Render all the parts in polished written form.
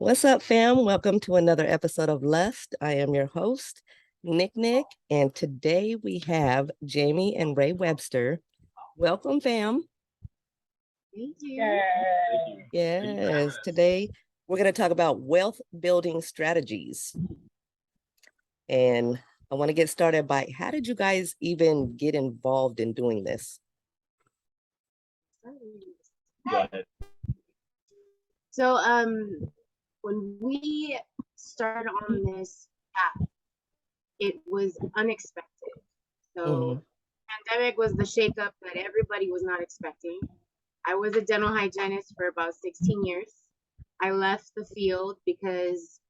What's up, fam? Welcome to another episode of L.U.S.T. I am your host, Nick, and today we have Jamie and Ray Webster. Welcome, fam. Thank you. Yes, today we're going to talk about wealth building strategies. And I want to get started by how did you guys even get involved in doing this? So, when we started on this path, it was unexpected. So, pandemic was the shakeup that everybody was not expecting. I was a dental hygienist for about 16 years. I left the field because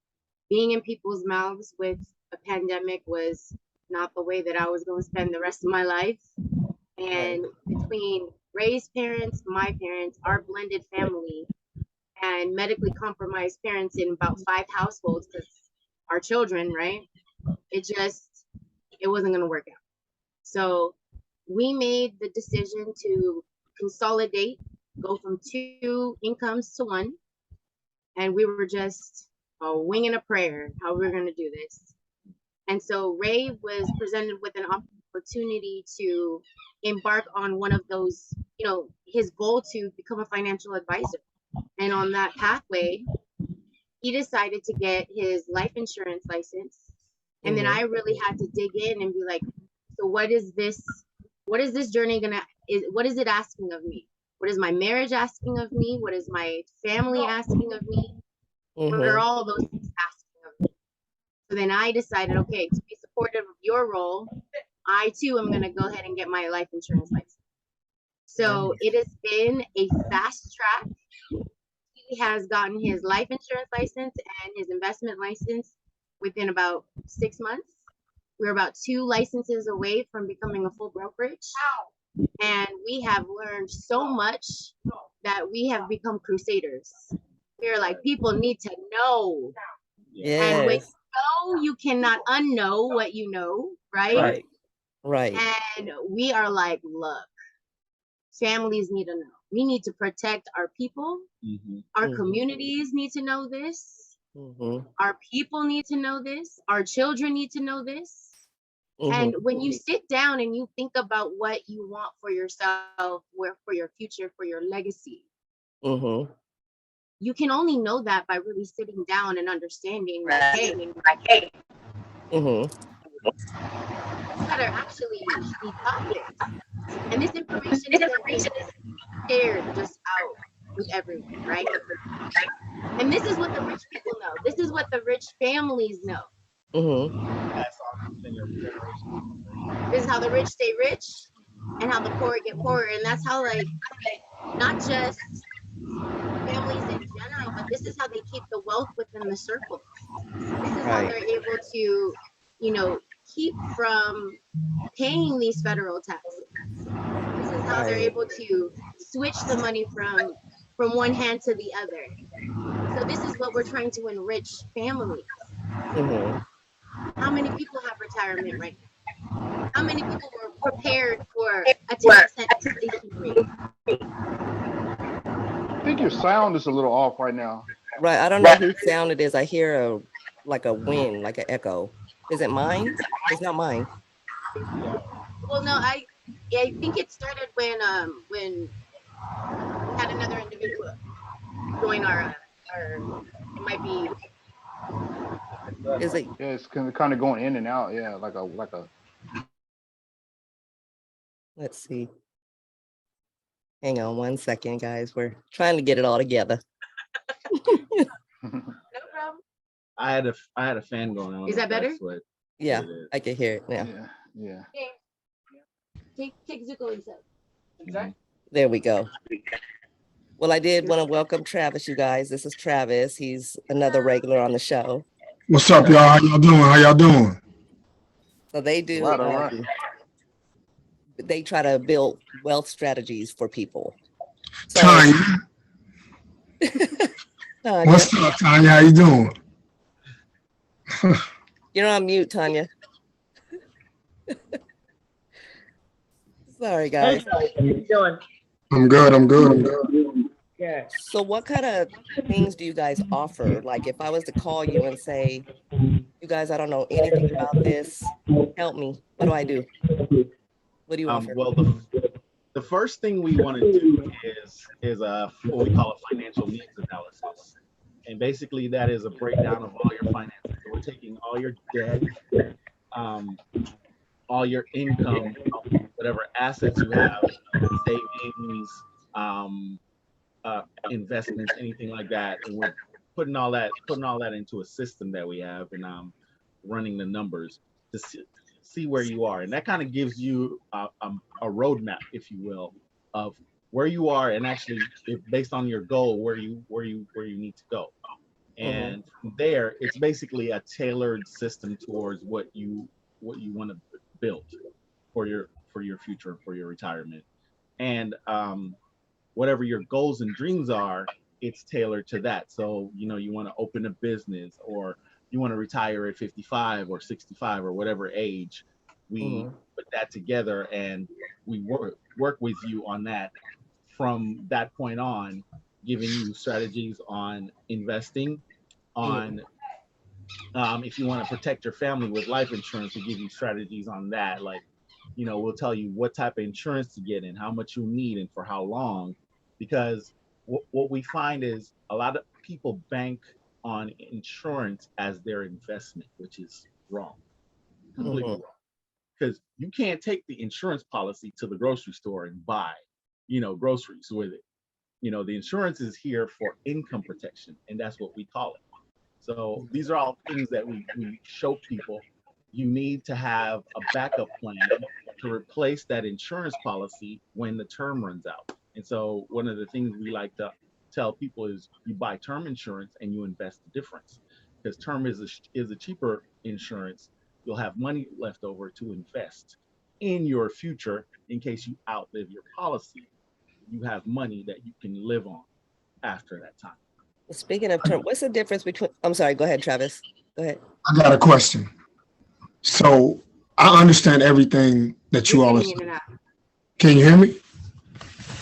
being in people's mouths with a pandemic was not the way that I was going to spend the rest of my life. And between Ray's parents, my parents, our blended family, and medically compromised parents in about 5 households, because our children, right? It wasn't going to work out. So we made the decision to consolidate, go from 2 incomes to 1. And we were just winging a prayer how we were going to do this. And so Ray was presented with an opportunity to embark on one of those, his goal to become a financial advisor. And on that pathway, he decided to get his life insurance license. And then I really had to dig in and be like, so what is this journey what is it asking of me? What is my marriage asking of me? What is my family asking of me? What are all those things asking of me? So then I decided, okay, to be supportive of your role, I too am going to go ahead and get my life insurance license. So it has been a fast track. He has gotten his life insurance license and his investment license within about 6 months. We're about 2 licenses away from becoming a full brokerage. And we have learned so much that we have become crusaders. We're like, people need to know. Yes. And when you know, you cannot unknow what you know, right? Right. And we are like, look, families need to know. We need to protect our people. Our communities need to know this. Our people need to know this. Our children need to know this. And when you sit down and you think about what you want for yourself, for your future, for your legacy, you can only know that by really sitting down and understanding, like, hey, you gotta actually be taught this. And this information is shared just out with everyone, right? And this is what the rich people know. This is what the rich families know. This is how the rich stay rich and how the poor get poorer. And that's how, like, not just families in general, but this is how they keep the wealth within the circle. This is how they're able to, keep from paying these federal taxes. This is how they're able to switch the money from one hand to the other. So this is what we're trying to enrich families. How many people have retirement right now? How many people were prepared for a 10% inflation rate? I think your sound is a little off right now. Right. I don't know whose sound it is. I hear a wind, like an echo. Is it mine? It's not mine. Well, no, I think it started when we had another individual join our it might be. Is it? Yeah, it's kind of going in and out. Yeah, like a. Let's see. Hang on 1 second, guys. We're trying to get it all together. No problem. I had a fan going on. Is that better? Yeah, I can hear it now. Yeah. Take Zuko inside. There we go. Well, I did want to welcome Travis, you guys. This is Travis. He's another regular on the show. What's up, y'all? How y'all doing? So they do. They try to build wealth strategies for people. So, Tanya. What's up, Tanya? How you doing? You're on mute, Tanya. Sorry, guys. How you doing? I'm good. So what kind of things do you guys offer? Like if I was to call you and say, you guys, I don't know anything about this, help me. What do I do? What do you offer? Well, the first thing we want to do is a what we call a financial needs analysis, and basically that is a breakdown of all your finances. So we're taking all your debt, um, all your income, whatever assets you have, savings, um, investments, anything like that, and we're putting all that into a system that we have, and running the numbers to see where you are, and that kind of gives you a roadmap, if you will, of where you are, and actually, if based on your goal, where you need to go, and from there, it's basically a tailored system towards what you want to build for your future, for your retirement, and whatever your goals and dreams are, it's tailored to that. So, you want to open a business, or you want to retire at 55 or 65 or whatever age, we put that together and we work with you on that from that point on, giving you strategies on investing, on if you want to protect your family with life insurance, we give you strategies on that. Like, we'll tell you what type of insurance to get and how much you need and for how long. Because what we find is a lot of people bank on insurance as their investment, which is wrong, completely wrong. Because you can't take the insurance policy to the grocery store and buy, groceries with it. The insurance is here for income protection, and that's what we call it. So these are all things that we show people. You need to have a backup plan to replace that insurance policy when the term runs out. And so one of the things we like to tell people is you buy term insurance and you invest the difference, because term is a cheaper insurance. You'll have money left over to invest in your future in case you outlive your policy. You have money that you can live on after that time. Speaking of term, what's the difference between, I'm sorry, go ahead, Travis. Go ahead. I got a question. So I understand everything that you all are saying. Can you hear me?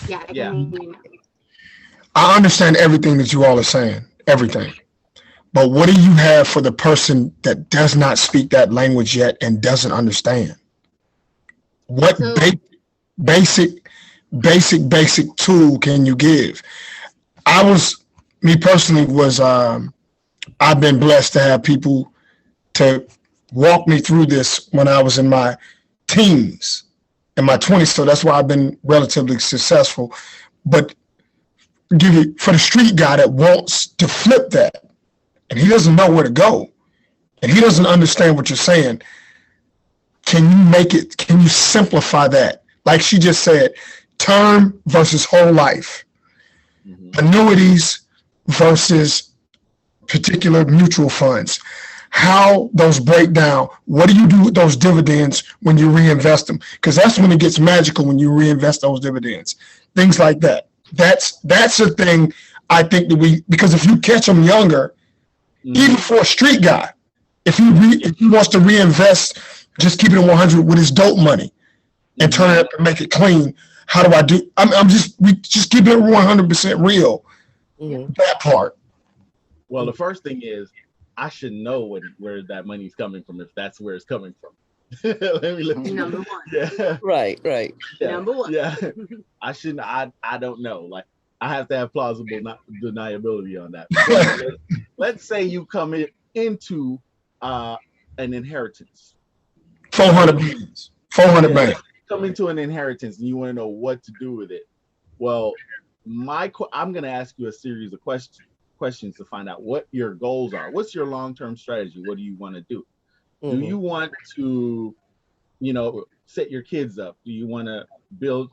Yeah, I can Yeah. hear you now. I understand everything that you all are saying, everything. But what do you have for the person that does not speak that language yet and doesn't understand? What So- basic tool can you give? Me personally I've been blessed to have people to walk me through this when I was in my teens, in my 20s. So that's why I've been relatively successful. But for the street guy that wants to flip that and he doesn't know where to go and he doesn't understand what you're saying, can you simplify that? Like she just said, term versus whole life, annuities versus particular mutual funds, how those break down. What do you do with those dividends when you reinvest them? Because that's when it gets magical, when you reinvest those dividends, things like that. That's a thing I think that because if you catch them younger, even for a street guy, if he wants to reinvest, just keep it 100 with his dope money and turn it up and make it clean. How do I do? We just keep it 100% real. That part. Well, the first thing is I should know where that money's coming from, if that's where it's coming from. Number one. Yeah. Right. Yeah. Number one. Yeah. I shouldn't. I don't know. Like, I have to have plausible deniability on that. But let's say you come into an inheritance. 400 bands. 400 bands. Come into an inheritance and you want to know what to do with it. Well, I'm going to ask you a series of questions to find out what your goals are. What's your long-term strategy? What do you want to do? Do you want to, set your kids up? Do you want to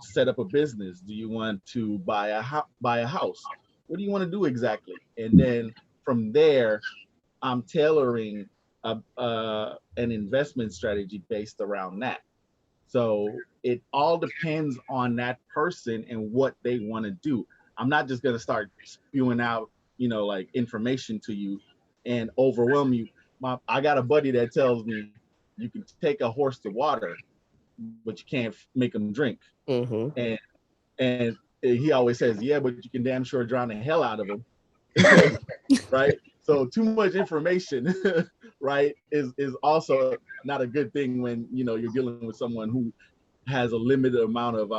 set up a business? Do you want to buy a house? What do you want to do exactly? And then from there, I'm tailoring an investment strategy based around that. So it all depends on that person and what they want to do. I'm not just going to start spewing out, like information to you and overwhelm you. I got a buddy that tells me you can take a horse to water, but you can't make them drink. And he always says, yeah, but you can damn sure drown the hell out of them. Right? So too much information, right, is also not a good thing when, you know, you're dealing with someone who has a limited amount of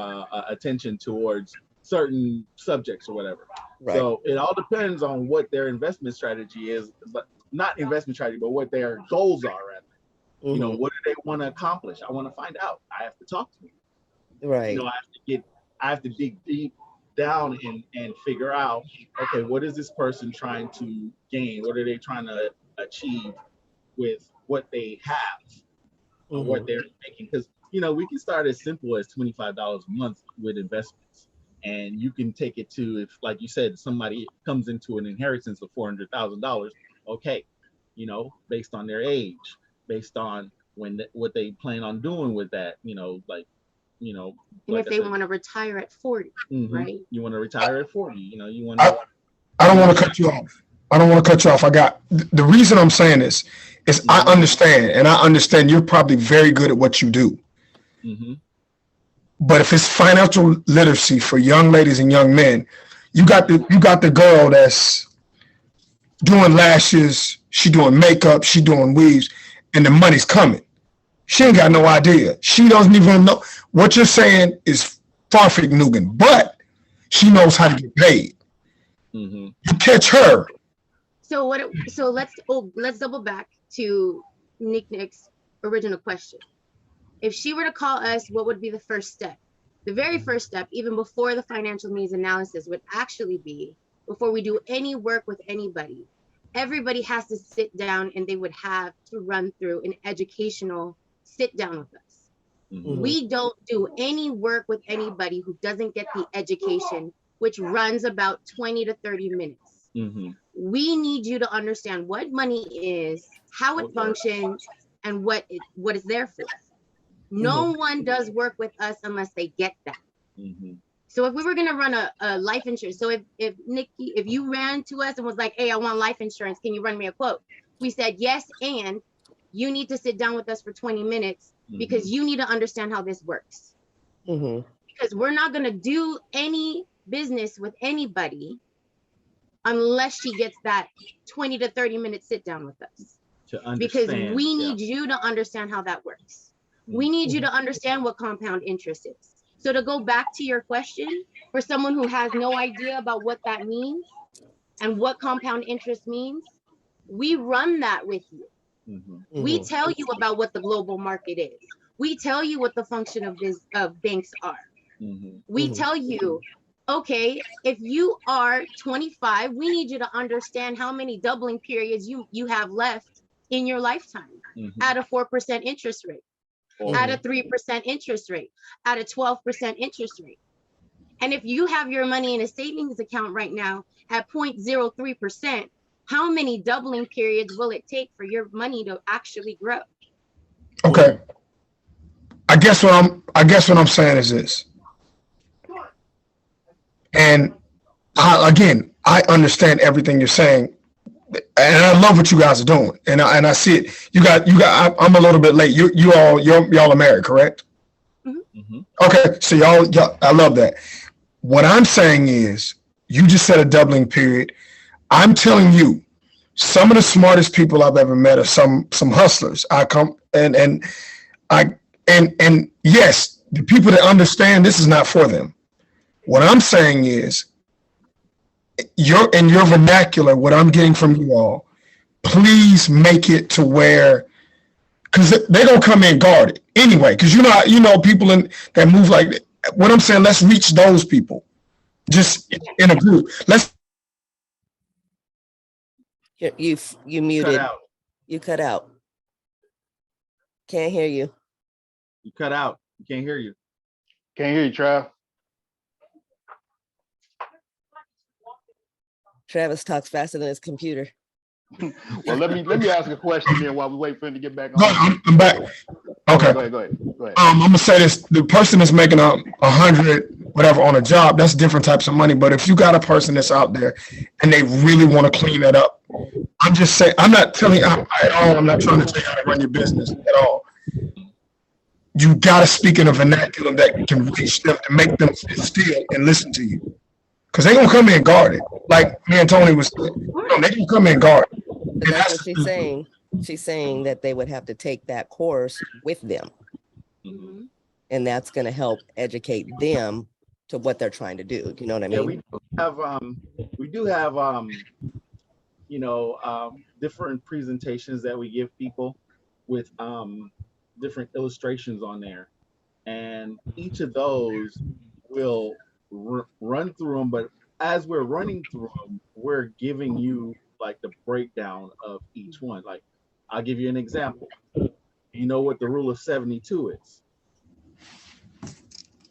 attention towards certain subjects or whatever. Right. So it all depends on what their investment strategy is, but not investment strategy, but what their goals are. You know, what do they want to accomplish? I want to find out. I have to talk to them. Right. You know, I have to dig deep down and figure out, okay, what is this person trying to gain? What are they trying to achieve with what they have, or what they're making? Because, you know, we can start as simple as $25 a month with investments. And you can take it to, if, like you said, somebody comes into an inheritance of $400,000, okay, you know, based on their age, based on what they plan on doing with that, you know, like, you know. And like if they want to retire at 40, right? You want to retire at 40, you know, you want to. I don't want to cut you off. I don't want to cut you off. The reason I'm saying this is I understand you're probably very good at what you do. But if it's financial literacy for young ladies and young men, you got the girl that's doing lashes, she doing makeup, she doing weaves, and the money's coming. She ain't got no idea. She doesn't even know. What you're saying is Farfig-Nugan, but she knows how to get paid. You catch her. So let's double back to Nick's original question. If she were to call us, what would be the first step? The very first step, even before the financial needs analysis, would actually be, before we do any work with anybody, everybody has to sit down and they would have to run through an educational sit down with us. We don't do any work with anybody who doesn't get the education, which runs about 20 to 30 minutes. We need you to understand what money is, how it functions, and what it's there for. No one does work with us unless they get that. So if we were going to run a life insurance, so if Nikki, if you ran to us and was like, hey, I want life insurance, can you run me a quote? We said yes, and you need to sit down with us for 20 minutes because you need to understand how this works. Because we're not going to do any business with anybody unless she gets that 20 to 30 minute sit down with us. Because we need you to understand how that works. We need you to understand what compound interest is. So to go back to your question, for someone who has no idea about what that means and what compound interest means, we run that with you. We tell you about what the global market is. We tell you what the function of banks are. We tell you, okay, if you are 25, we need you to understand how many doubling periods you have left in your lifetime at a 4% interest rate. At a 3% interest rate, at a 12% interest rate. And if you have your money in a savings account right now at 0.03%, how many doubling periods will it take for your money to actually grow? Okay. I guess what I'm saying is this. And I understand everything you're saying. And I love what you guys are doing, and I see it. You got. I'm a little bit late. Y'all are married, correct? Okay, so y'all. I love that. What I'm saying is, you just said a doubling period. I'm telling you, some of the smartest people I've ever met are some hustlers. And yes, the people that understand this is not for them. What I'm saying is, in your vernacular, what I'm getting from you all, please make it to where, because they're gonna come in guarded anyway. Because you know people that move like that. What I'm saying, let's reach those people, just in a group. Let's. You muted. You cut out. Can't hear you. You cut out. You can't hear you. Can't hear you, Trav. Travis talks faster than his computer. Well, let me ask a question then while we wait for him to get back on. No, I'm back. Okay. Go ahead. I'm gonna say this: the person that's making 100, whatever, on a job, that's different types of money. But if you got a person that's out there and they really want to clean that up, I'm just saying. I'm not telling you at all. I'm not trying to tell you how to run your business at all. you gotta speak in a vernacular that can reach them to make them sit still and listen to you. Cause they gonna come in guarded. Like me and Tony was saying, they gonna come in guarded. But that's what she's saying. She's saying that they would have to take that course with them. Mm-hmm. And that's going to help educate them to what they're trying to do. You know what I mean? Yeah, we do have different presentations that we give people with different illustrations on there, and each of those will run through them. But as we're running through them, we're giving you like the breakdown of each one. Like, I'll give you an example. You know what the rule of 72 is?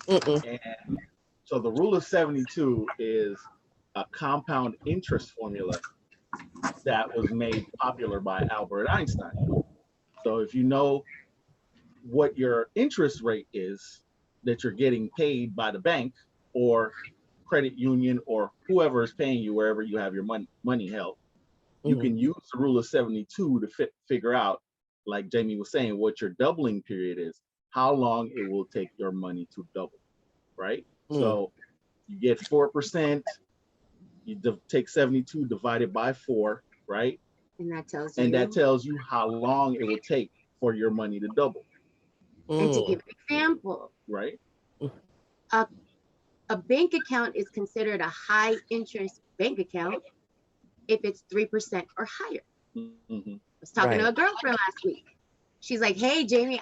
And so the rule of 72 is a compound interest formula that was made popular by Albert Einstein. So if you know what your interest rate is that you're getting paid by the bank or credit union or whoever is paying you wherever you have your money held, you can use the rule of 72 to figure out, like Jamie was saying, what your doubling period is, how long it will take your money to double, right? So you get 4%, you take 72 divided by 4, right? And that tells you how long it will take for your money to double. And to give an example, right? A bank account is considered a high interest bank account if it's 3% or higher. Mm-hmm. I was talking to a girlfriend last week. She's like, "Hey, Jamie,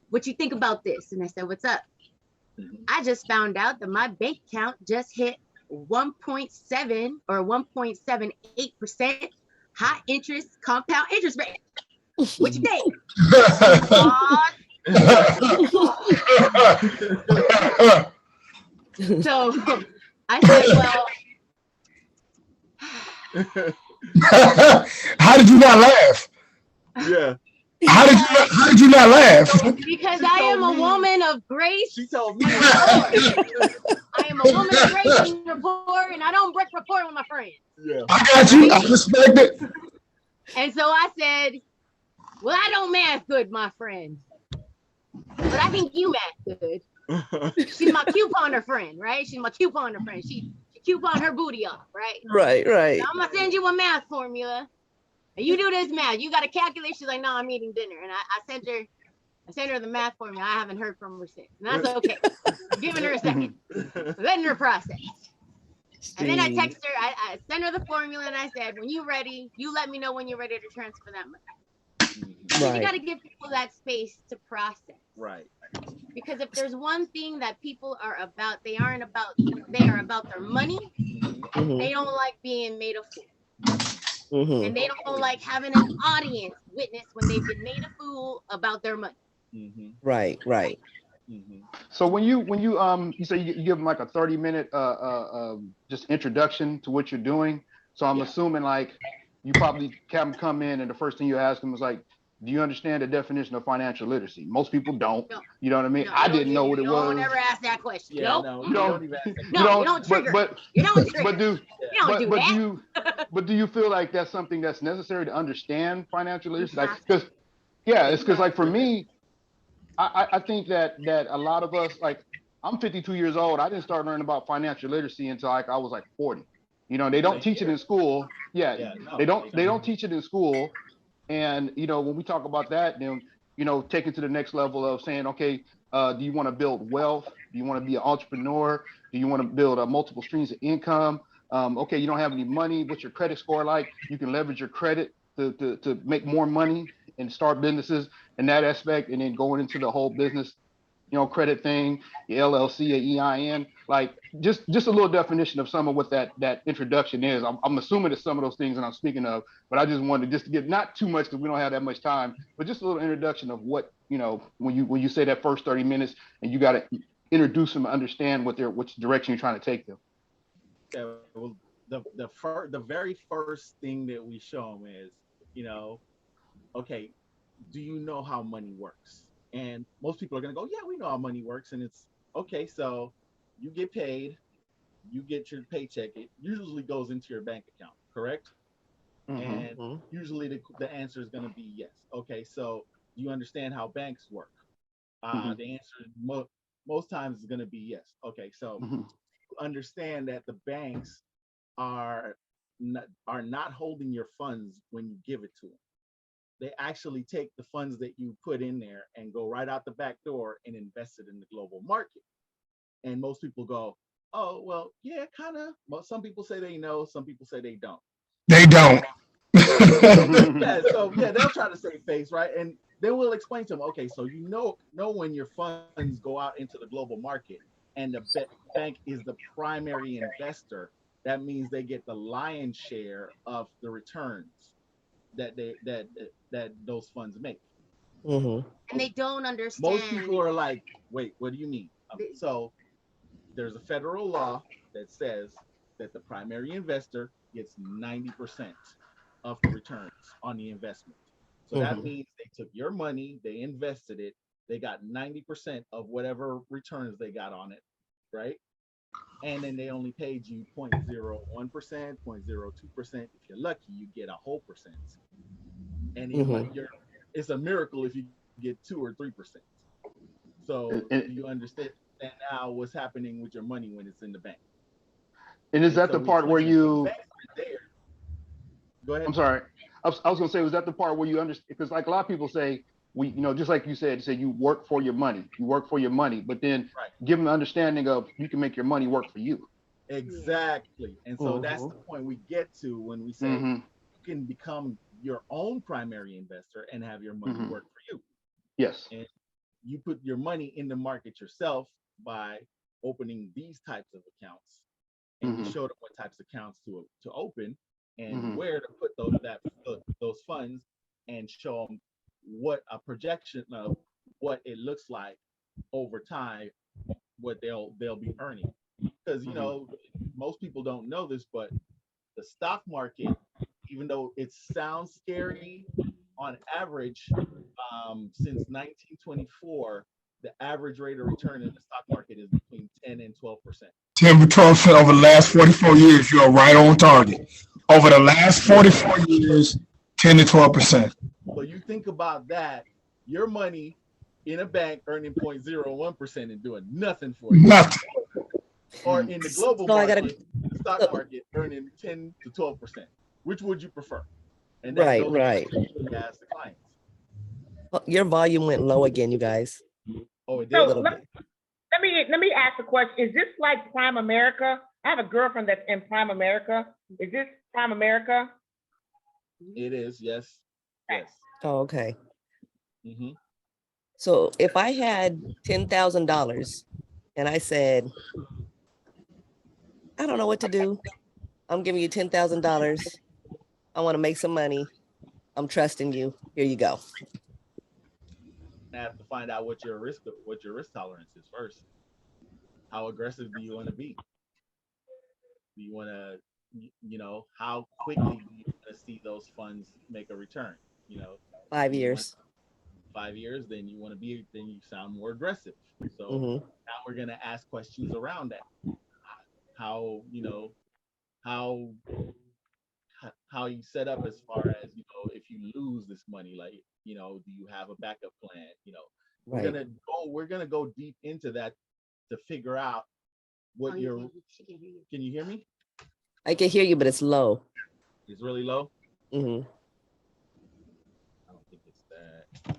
what you think about this?" And I said, "What's up?" I just found out that my bank account just hit 1.7 or 1.78% high interest compound interest rate. What you think? So I said, well, how did you not laugh? Yeah. How did you not laugh? Because I am a woman of grace. She told me. I am a woman of grace and rapport, and I don't break rapport with my friends. Yeah. I got you. I respect it. And so I said, well, I don't math good, my friend, but I think you math good. She's my couponer friend, right? She's my couponer friend. She coupon her booty off, right? Right. So I'm gonna send you a math formula, and you do this math. You got to calculate. She's like, no, I'm eating dinner, and I sent her the math formula. I haven't heard from her since, and that's okay. I'm giving her a second, letting her process. And then I text her. I sent her the formula, and I said, when you're ready, you let me know when you're ready to transfer that money. So you got to give people that space to process. Right. Because if there's one thing that people are about, they are about their money. They don't like being made a fool. And they don't like having an audience witness when they've been made a fool about their money. Right. So when you say you give them like a 30-minute just introduction to what you're doing. So I'm assuming like you probably come in and the first thing you ask them is like, do you understand the definition of financial literacy? Most people don't. No. You know what I mean? No, I didn't know what it was. Don't ever ask that question. Yeah, nope. You don't even ask that question. No, you don't trigger. You don't trigger. But do you feel like that's something that's necessary to understand financial literacy? Like, Because because like for me, I think that a lot of us, like, I'm 52 years old. I didn't start learning about financial literacy until like I was like 40. You know, they don't teach it in school. They don't teach it in school. And, you know, when we talk about that, then, you know, take it to the next level of saying, okay, do you want to build wealth? Do you want to be an entrepreneur? Do you want to build multiple streams of income? Okay, you don't have any money. What's your credit score like? You can leverage your credit to make more money and start businesses in that aspect. And then going into the whole business, you know, credit thing, your LLC, your EIN, like just a little definition of some of what that introduction is. I'm assuming it's some of those things that I'm speaking of, but I just wanted just to get not too much because we don't have that much time, but just a little introduction of what, you know, when you say that first 30 minutes and you got to introduce them, understand which direction you're trying to take them. Yeah, well, the very first thing that we show them is, you know, okay, do you know how money works? And most people are going to go, yeah, we know how money works. And it's okay. So you get paid, you get your paycheck. It usually goes into your bank account, correct? And usually the answer is going to be yes. Okay. So you understand how banks work. The answer most times is going to be yes. Okay, so understand that the banks are not holding your funds when you give it to them. They actually take the funds that you put in there and go right out the back door and invest it in the global market. And most people go, oh, well, yeah, kind of. Well, some people say they know, some people say they don't. They don't. Yeah, so yeah, they'll try to save face, right? And then we'll explain to them, okay, so you know when your funds go out into the global market and the bank is the primary investor, that means they get the lion's share of the returns that those funds make. And they don't understand. Most people are like, wait, what do you mean? So there's a federal law that says that the primary investor gets 90% of the returns on the investment. So that means they took your money, they invested it, they got 90% of whatever returns they got on it, right? And then they only paid you 0.01%, 0.02%. If you're lucky, you get a whole percent. And it's a miracle if you get 2 or 3%. So you understand now what's happening with your money when it's in the bank. And is that the part where you? Go ahead. I'm sorry. I was going to say, was that the part where you understand? Because like a lot of people say, just like you said, you work for your money. You work for your money, but then give them the understanding of you can make your money work for you. Exactly. And so that's the point we get to when we say you can become your own primary investor and have your money work for you. Yes. And you put your money in the market yourself by opening these types of accounts. And we show them what types of accounts to open and where to put those funds, and show them what a projection of what it looks like over time, what they'll be earning. Because most people don't know this, but the stock market, even though it sounds scary, on average, since 1924, the average rate of return in the stock market is between 10 and 12%. 10 to 12% over the last 44 years. You are right on target. Over the last 44 years, 10 to 12%. So you think about that, your money in a bank earning 0.01% and doing nothing for you. Nothing. Or in the global market, the stock market earning 10 to 12%. Which would you prefer? And that's right. Ask the clients. Your volume went low again, you guys. Oh, it did. So let me ask a question. Is this like Prime America? I have a girlfriend that's in Prime America. Is this Prime America? It is, yes. Yes. Oh, okay. So if I had $10,000 and I said, I don't know what to do. I'm giving you $10,000. I want to make some money. I'm trusting you. Here you go. I have to find out what your risk tolerance is first. How aggressive do you want to be? Do you want to, how quickly do you want to see those funds make a return? 5 years. 5 years, then you sound more aggressive. So now we're going to ask questions around that. How you set up as far as, if you lose this money, like, do you have a backup plan? We're gonna go deep into that to figure out what can you hear me? I can hear you, but it's low. It's really low. I don't think it's that.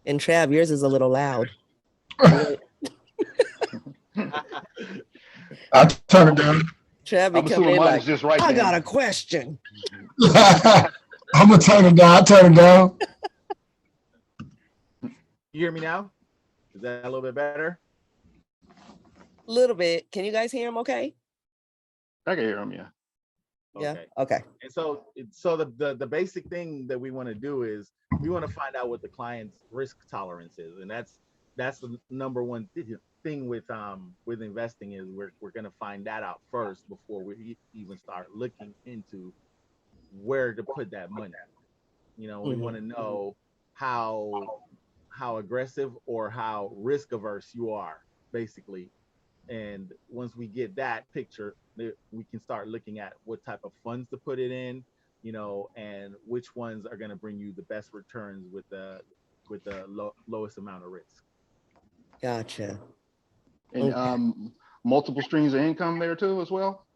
And Trav, yours is a little loud. I'll turn it down. Trav be coming in like, just right, I got a question. I'm going to turn it down. I'll turn it down. You hear me now? Is that a little bit better? A little bit. Can you guys hear him okay? I can hear him, yeah. Yeah. Okay. And so the basic thing that we want to do is we want to find out what the client's risk tolerance is, and that's the number one thing with investing is we're going to find that out first before we even start looking into where to put that money. We want to know how aggressive or how risk averse you are, basically. And once we get that picture, we can start looking at what type of funds to put it in, and which ones are going to bring you the best returns with the lowest amount of risk. Gotcha. And Okay. multiple streams of income there too as well.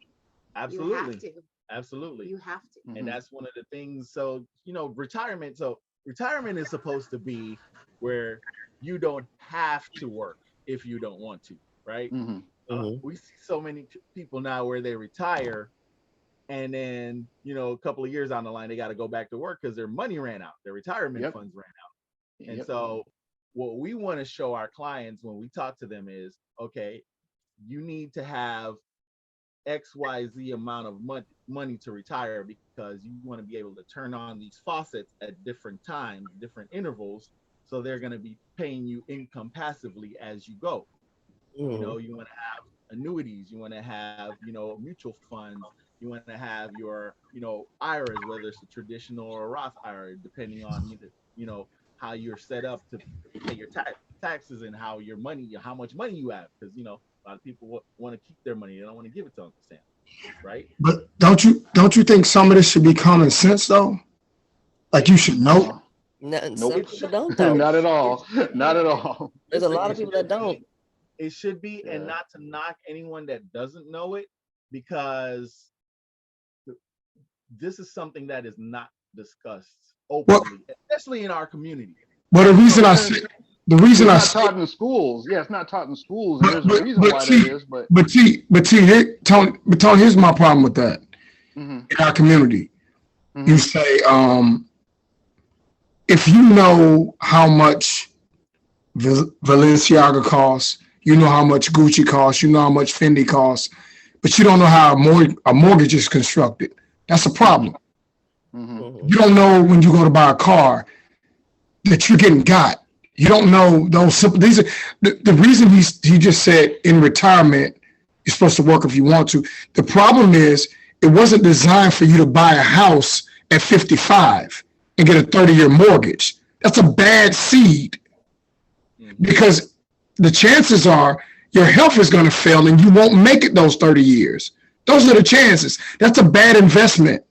You have Absolutely. to. Absolutely. You have to. And Mhm. that's one of the things. So, retirement. So retirement is supposed to be where you don't have to work if you don't want to, right? Mhm. We see so many people now where they retire and then, a couple of years down the line, they got to go back to work because their money ran out, their retirement Yep. funds ran out. And Yep. so what we want to show our clients when we talk to them is, okay, you need to have XYZ amount of money to retire because you want to be able to turn on these faucets at different times, different intervals. So they're going to be paying you income passively as you go. You want to have annuities, you want to have, mutual funds, you want to have your, IRAs, whether it's a traditional or a Roth IRA, depending on, how you're set up to pay your taxes and how much money you have. Because, a lot of people want to keep their money. They don't want to give it to Uncle Sam, right? But don't you think some of this should be common sense though? Like you should know. No, Nope. some people don't Not though. at all. Not at all. There's a lot of people that don't. It should be, and Yeah. not to knock anyone that doesn't know it, because this is something that is not discussed openly, especially in our community. But the reason I say It's not taught in schools. Yeah, it's not taught in schools, and there's a reason why that is. But Tony, here's my problem with that. Mhm. In our community, Mhm. you say, if you know how much Balenciaga costs, you know how much Gucci costs, you know how much Fendi costs, but you don't know how a mortgage is constructed. That's a problem. Mhm. You don't know when you go to buy a car that you're getting got. You don't know those simple. These are the reason he just said in retirement you're supposed to work if you want to. The problem is it wasn't designed for you to buy a house at 55 and get a 30-year mortgage. That's a bad seed because the chances are your health is going to fail and you won't make it those 30 years. Those are the chances. That's a bad investment.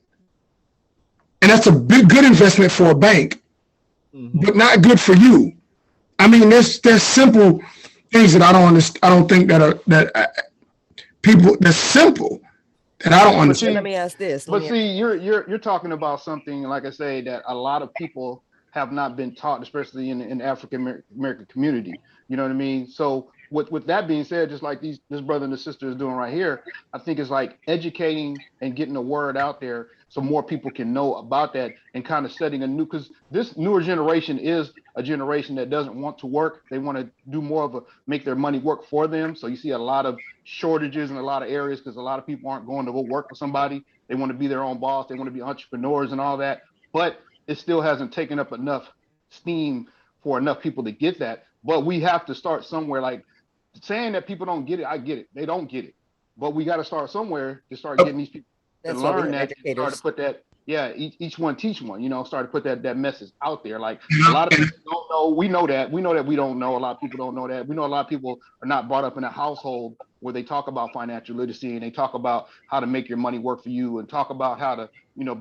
And that's a good investment for a bank, but not good for you. I mean, there's simple things that I don't understand. I don't think people that's simple that I don't understand. Let me ask this. But see, you're talking about something, like I say, that a lot of people have not been taught, especially in the African American community. You know what I mean? So with that being said, just like this brother and the sister is doing right here, I think it's like educating and getting the word out there so more people can know about that and kind of setting because this newer generation is a generation that doesn't want to work. They want to do more of make their money work for them. So you see a lot of shortages in a lot of areas because a lot of people aren't going to go work for somebody. They want to be their own boss. They want to be entrepreneurs and all that. But it still hasn't taken up enough steam for enough people to get that. But we have to start somewhere. Like saying that people don't get it, I get it. They don't get it. But we got to start somewhere to start getting these people to learn that. Start to put that, each one teach one. Start to put that message out there. Like a lot of people don't know. We know that. We know that we don't know. A lot of people don't know that. We know a lot of people are not brought up in a household where they talk about financial literacy and they talk about how to make your money work for you and talk about how to,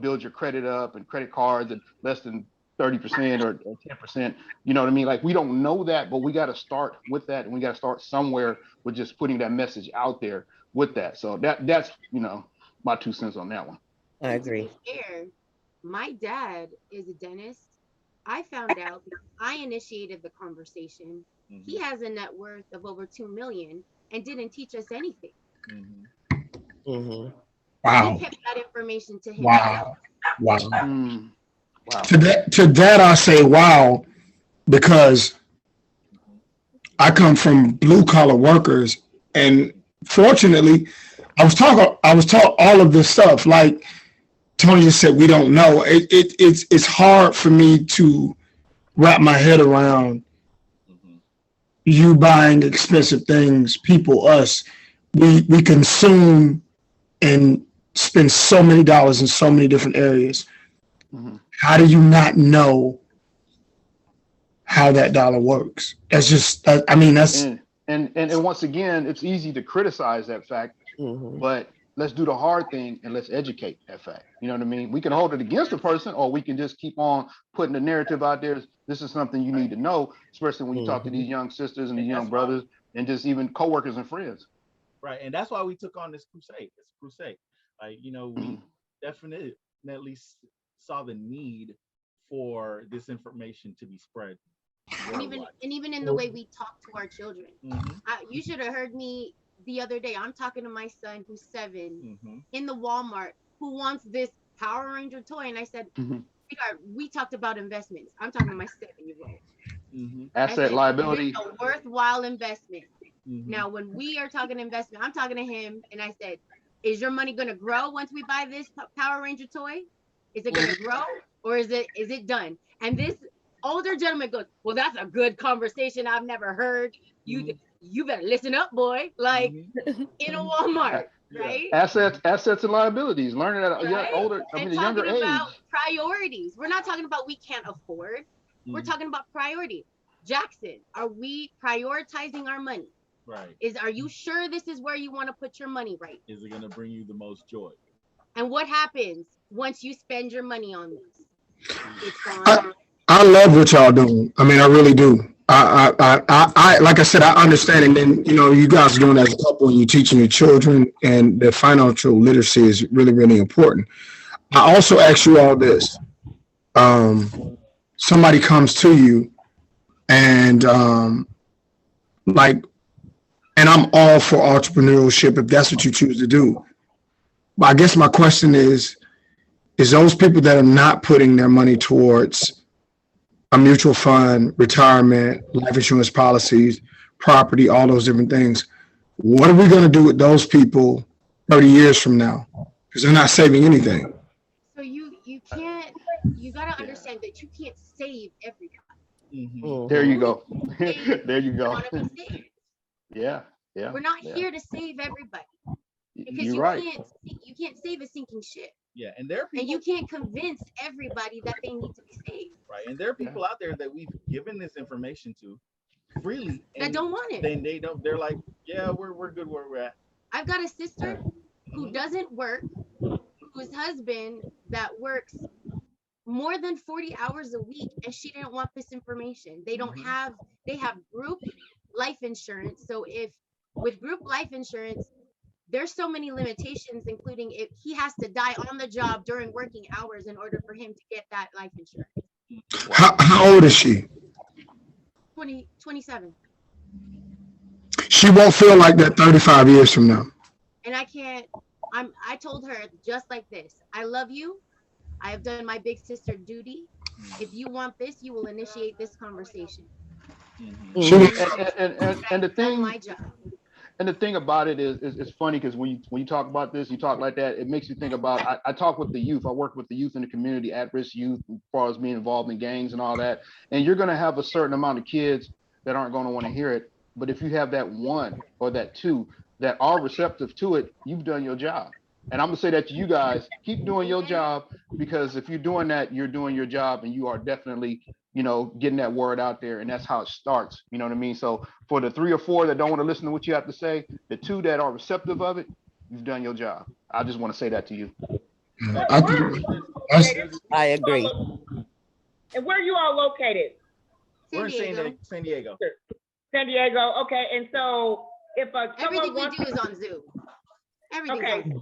build your credit up and credit cards and less than 30% or 10%. You know what I mean? Like we don't know that, but we got to start with that, and we got to start somewhere with just putting that message out there with that. So that's my 2 cents on that one. I agree. To be fair, my dad is a dentist. I found out because I initiated the conversation. He has a net worth of over 2 million and didn't teach us anything. Wow. We kept that information to him. Wow. Wow. To that I say wow, because I come from blue collar workers, and fortunately, I was taught all of this stuff. Like Tony just said, we don't know. It's hard for me to wrap my head around you buying expensive things. People, us, we consume and spend so many dollars in so many different areas. How do you not know how that dollar works? That's just, I mean, that's. And once again, it's easy to criticize that fact, but let's do the hard thing and let's educate that fact. You know what I mean? We can hold it against the person, or we can just keep on putting the narrative out there. This is something you need to know, especially when you talk to these young sisters and these young brothers, and just even coworkers and friends. Right, and that's why we took on this crusade. It's a crusade. Like, you know, we definitely saw the need for this information to be spread. And even in the way we talk to our children. You should have heard me the other day. I'm talking to my son who's 7 in the Walmart who wants this Power Ranger toy, and I said, we talked about investments. I'm talking to my 7-year-old. Asset liability. It's a worthwhile investment. Now, when we are talking investment, I'm talking to him, and I said, is your money going to grow once we buy this Power Ranger toy? Is it going to grow, or is it done? And this older gentleman goes, well, that's a good conversation I've never heard. You better listen up, boy. Like in a Walmart, right? Assets and liabilities. Learning at a younger age. About priorities. We're not talking about we can't afford. We're talking about priorities. Jackson, are we prioritizing our money? Right. Are you sure this is where you want to put your money right? Is it going to bring you the most joy? And what happens once you spend your money on this? It's gone. I love what y'all doing. I mean, I really do. I like I said, I understand. And then, you know, you guys are doing as a couple and you're teaching your children, and the financial literacy is really, really important. I also ask you all this. Somebody comes to you and and I'm all for entrepreneurship if that's what you choose to do. But I guess my question is those people that are not putting their money towards a mutual fund, retirement, life insurance policies, property, all those different things, what are we going to do with those people 30 years from now? Because they're not saving anything. So you got to understand that you can't save everybody. There you go. There you go. Yeah. We're not here to save everybody. Because you can't save a sinking ship. Yeah, and there are people, and you can't convince everybody that they need to be saved. Right, and there are people out there that we've given this information to freely that don't want it. Then they don't. They're like, yeah, we're good where we're at. I've got a sister who doesn't work, whose husband that works more than 40 hours a week, and she didn't want this information. They don't have. They have group life insurance. So with group life insurance, there's so many limitations, including if he has to die on the job during working hours in order for him to get that life insurance. How old is she? 27. She won't feel like that 35 years from now. And I told her just like this. I love you. I have done my big sister duty. If you want this, you will initiate this conversation. And the thing, my job. And the thing about it is it's funny because when you talk about this, you talk like that, it makes you think about, I talk with the youth. I work with the youth in the community, at-risk youth, as far as being involved in gangs and all that. And you're going to have a certain amount of kids that aren't going to want to hear it. But if you have that one or that two that are receptive to it, you've done your job. And I'm going to say that to you guys, keep doing your job, because if you're doing that, you're doing your job, and you are definitely, getting that word out there, and that's how it starts. You know what I mean? So for the 3 or 4 that don't want to listen to what you have to say, the 2 that are receptive of it, you've done your job. I just want to say that to you. I agree. And where are you all located? We're in San Diego. San Diego. Okay. And so if everything we do is on Zoom. Everything. Okay.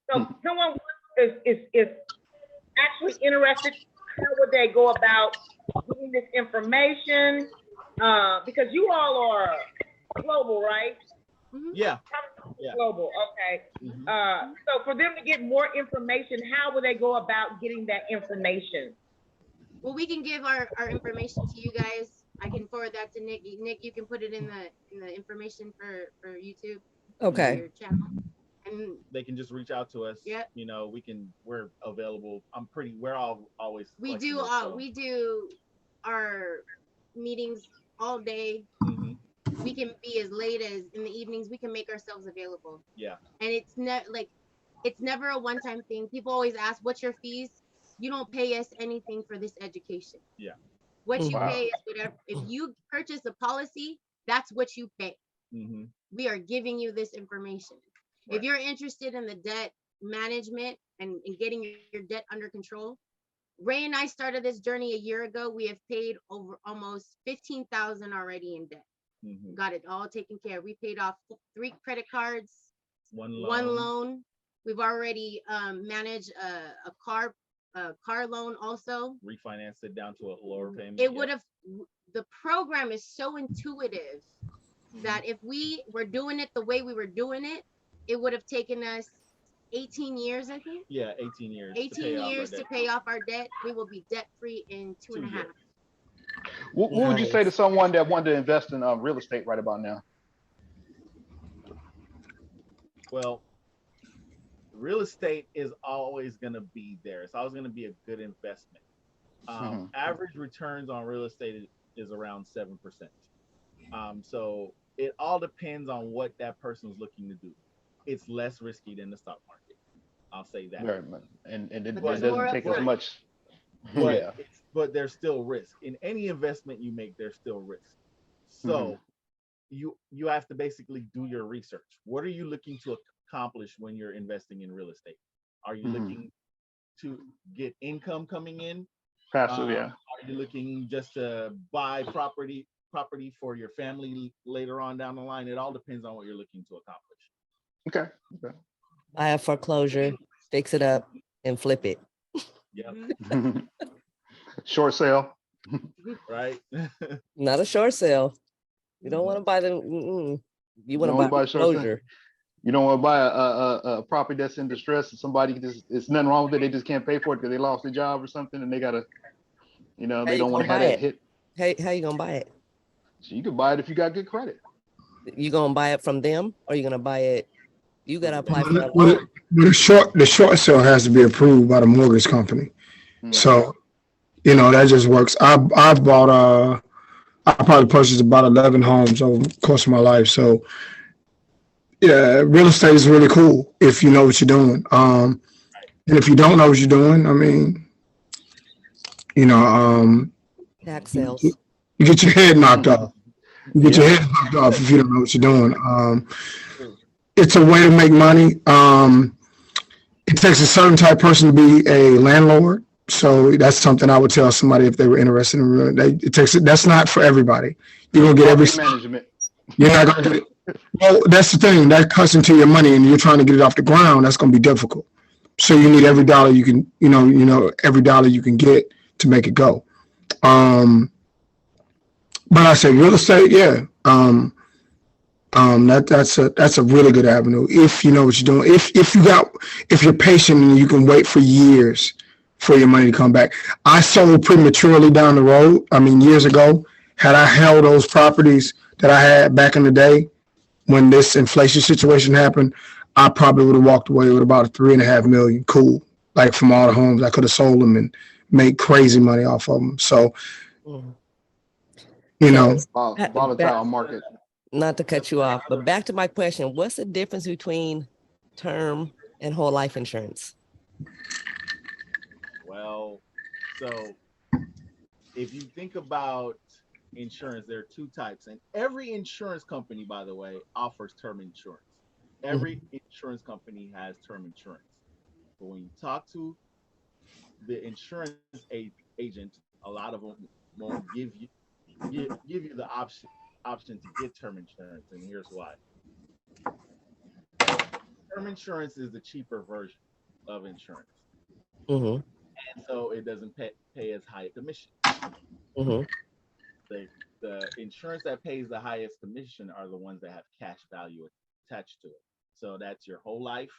So someone is actually interested. How would they go about getting this information? Because you all are global, right? Yeah. Global. Okay. So for them to get more information, how would they go about getting that information? Well, we can give our information to you guys. I can forward that to Nick. Nick, you can put it in the information for YouTube. Okay. Your channel. And they can just reach out to us. Yeah. We're available. We're always. We do our meetings all day. We can be as late as in the evenings. We can make ourselves available. Yeah. And it's never a one-time thing. People always ask, what's your fees? You don't pay us anything for this education. Yeah. What you pay is whatever. If you purchase a policy, that's what you pay. We are giving you this information. If you're interested in the debt management and getting your debt under control, Ray and I started this journey a year ago. We have paid over almost 15,000 already in debt. Got it all taken care of. We paid off 3 credit cards, one loan. We've already managed a car loan also. Refinanced it down to a lower payment. It would have, the program is so intuitive that if we were doing it the way we were doing it, it would have taken us 18 years, I think. Yeah, 18 years. 18 years to pay off our debt. We will be debt free in 2.5. What would you say to someone that wanted to invest in real estate right about now? Well, real estate is always going to be there. It's always going to be a good investment. Average returns on real estate is around 7%. So it all depends on what that person's looking to do. It's less risky than the stock market. I'll say that. Very much. And it doesn't take as much. But there's still risk. In any investment you make, there's still risk. So you have to basically do your research. What are you looking to accomplish when you're investing in real estate? Are you looking to get income coming in? Passive, yeah. Are you looking just to buy property for your family later on down the line? It all depends on what you're looking to accomplish. Okay. Buy a foreclosure, fix it up, and flip it. Yeah. Short sale. Right. Not a short sale. You don't want to buy them. You want to buy a foreclosure. You don't want to buy a property that's in distress and somebody just, it's nothing wrong with it. They just can't pay for it because they lost their job or something and they gotta, they don't want to have that hit. How you gonna buy it? So you can buy it if you got good credit. You gonna buy it from them or you gonna buy it? You gotta apply for a loan. The short sale has to be approved by the mortgage company. So, that just works. I've bought I probably purchased about 11 homes over the course of my life. So yeah, real estate is really cool if you know what you're doing. And if you don't know what you're doing, I mean, tax sales. You get your head knocked off. You get your head knocked off if you don't know what you're doing. It's a way to make money. It takes a certain type of person to be a landlord. So that's something I would tell somebody if they were interested in real estate. That's not for everybody. You're gonna get every management. You're not gonna get it. Well, that's the thing. That cuts into your money, and you're trying to get it off the ground. That's gonna be difficult. So you need every dollar you can, every dollar you can get to make it go. But I say real estate, yeah. That's a really good avenue if you know what you're doing. If you're patient and you can wait for years for your money to come back. I sold prematurely down the road. I mean, years ago, had I held those properties that I had back in the day when this inflation situation happened, I probably would have walked away with about $3.5 million. Cool. Like from all the homes, I could have sold them and made crazy money off of them. So, volatile market. Not to cut you off, but back to my question, what's the difference between term and whole life insurance? Well, so if you think about insurance, there are 2 types, and every insurance company, by the way, offers term insurance. Every insurance company has term insurance. But when you talk to the insurance agent, a lot of them won't give you the option to get term insurance, and here's why. Term insurance is the cheaper version of insurance. And so it doesn't pay as high a commission. The insurance that pays the highest commission are the ones that have cash value attached to it. So that's your whole life,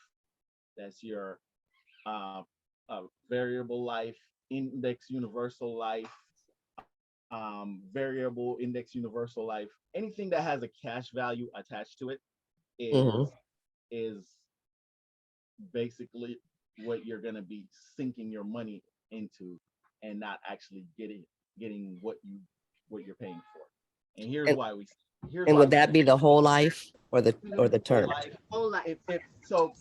that's your variable life, index universal life, variable index universal life. Anything that has a cash value attached to it is basically what you're going to be sinking your money into and not actually getting what you're paying for. And here's why we would that be the whole life or the term? Whole life. So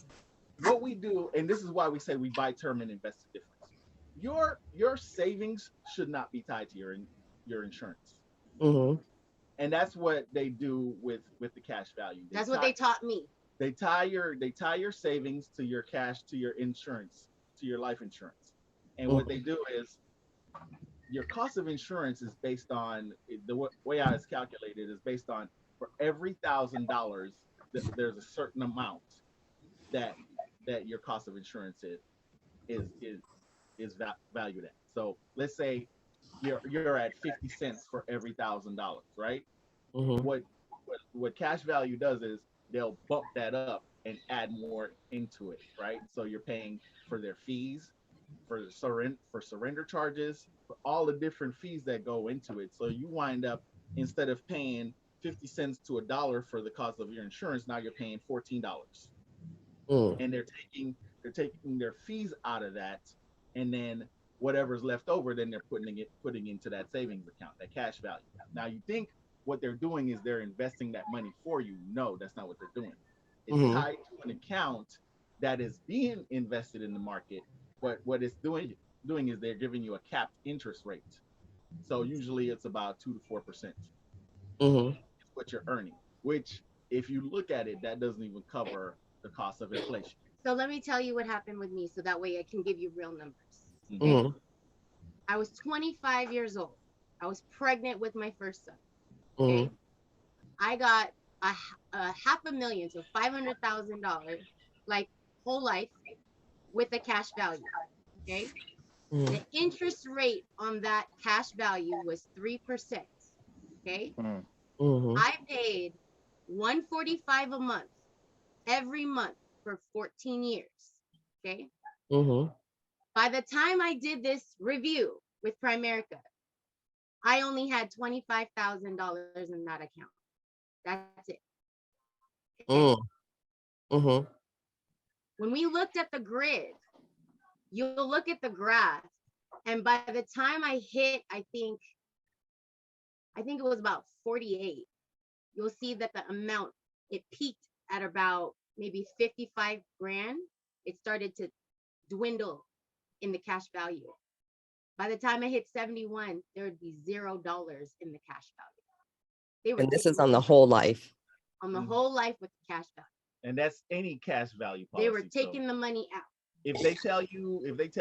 what we do, and this is why we say we buy term and invest the difference. Your savings should not be tied to your insurance. And that's what they do with the cash value. That's what they taught me. They tie your savings to your cash, to your insurance, to your life insurance. And what they do is your cost of insurance is based on the way how it's calculated is based on for every $1,000 there's a certain amount that your cost of insurance is valued at. So let's say you're at 50 cents for every $1,000, right? What cash value does is they'll bump that up and add more into it, right? So you're paying for their fees, for surrender charges, for all the different fees that go into it. So you wind up, instead of paying 50 cents to $1 for the cost of your insurance, now you're paying $14. And they're taking their fees out of that, and then whatever's left over, then they're putting into that savings account, that cash value. Now you think what they're doing is they're investing that money for you. No, that's not what they're doing. It's tied to an account that is being invested in the market, but what it's doing is they're giving you a capped interest rate. So usually it's about 2 to 4%. It's what you're earning, which if you look at it, that doesn't even cover the cost of inflation. So let me tell you what happened with me so that way I can give you real numbers. Mm-hmm. I was 25 years old. I was pregnant with my first son. Mm-hmm. Okay. I got a $500,000, so $500,000, like whole life with a cash value. Okay. Mm-hmm. The interest rate on that cash value was 3%. Okay. Mm-hmm. I paid $145 a month every month for 14 years. Okay. Mm-hmm. By the time I did this review with Primerica, I only had $25,000 in that account. That's it. Okay? Mm-hmm. When we looked at the grid, you'll look at the graph, and by the time I hit, I think it was about 48, you'll see that the amount, it peaked at about maybe 55 grand. It started to dwindle in the cash value. By the time I hit 71, there would be $0 in the cash value. And this is on the whole life. On the whole life with the cash value. And that's any cash value policy. They were taking the money out. If they tell you it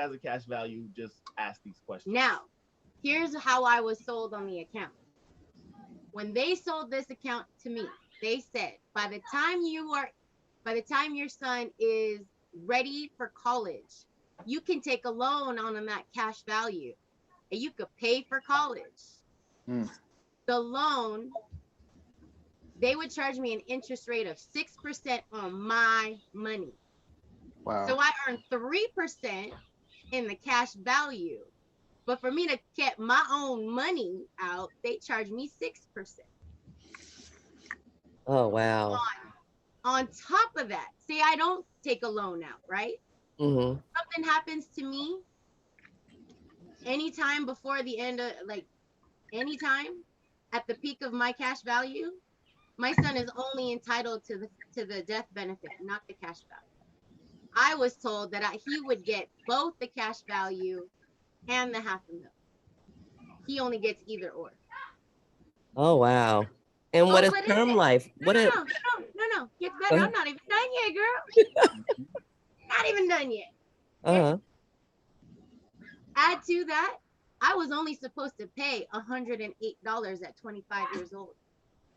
has a cash value, just ask these questions. Now, here's how I was sold on the account. When they sold this account to me, they said, by the time your son is ready for college, you can take a loan on that cash value and you could pay for college. The loan, they would charge me an interest rate of 6% on my money. Wow. So I earned 3% in the cash value. But for me to get my own money out, they charge me 6%. Oh, wow. On top of that, see, I don't take a loan out, right? Mm-hmm. Something happens to me anytime before the end of, like, anytime at the peak of my cash value, my son is only entitled to the death benefit, not the cash value. I was told that he would get both the cash value and the $500,000. He only gets either or. Oh, wow. And what is term life? No. Gets better. I'm not even done yet, girl. Not even done yet. Uh-huh. Add to that, I was only supposed to pay $108 at 25 years old.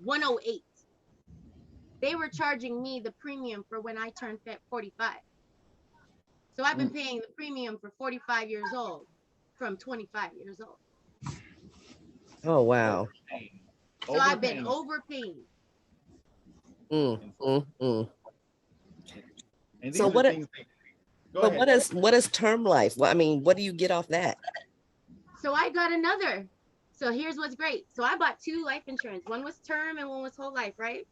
108. They were charging me the premium for when I turned 45. So I've been paying the premium for 45 years old from 25 years old. Oh, wow. So I've been overpaying. And so what is term life? Well, I mean, what do you get off that? So I got another. So here's what's great. So I bought 2 life insurance. One was term and one was whole life, right?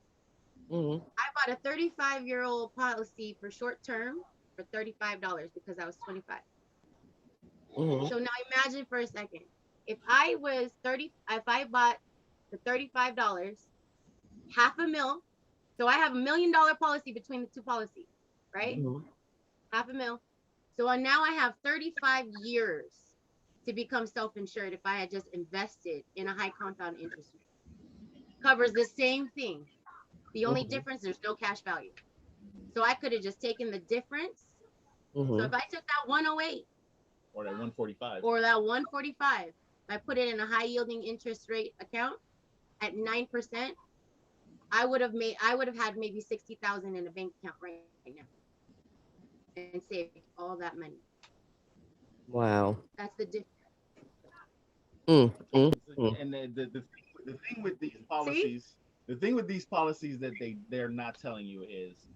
Mm-hmm. I bought a 35-year-old policy for short term for $35 because I was 25. Mm-hmm. So now imagine for a second, if I bought the $35, $500,000. So I have $1 million policy between the 2 policies, right? Mm-hmm. $500,000. So now I have 35 years to become self-insured if I had just invested in a high compound interest rate. Covers the same thing. The only difference, there's no cash value. So I could have just taken the difference. So if I took that 108 or that 145 or that 145, I put it in a high yielding interest rate account at 9%, I would have had maybe 60,000 in a bank account right now and saved all that money. Wow. That's the difference. And the thing with these policies, See? the thing with these policies that they're not telling you is,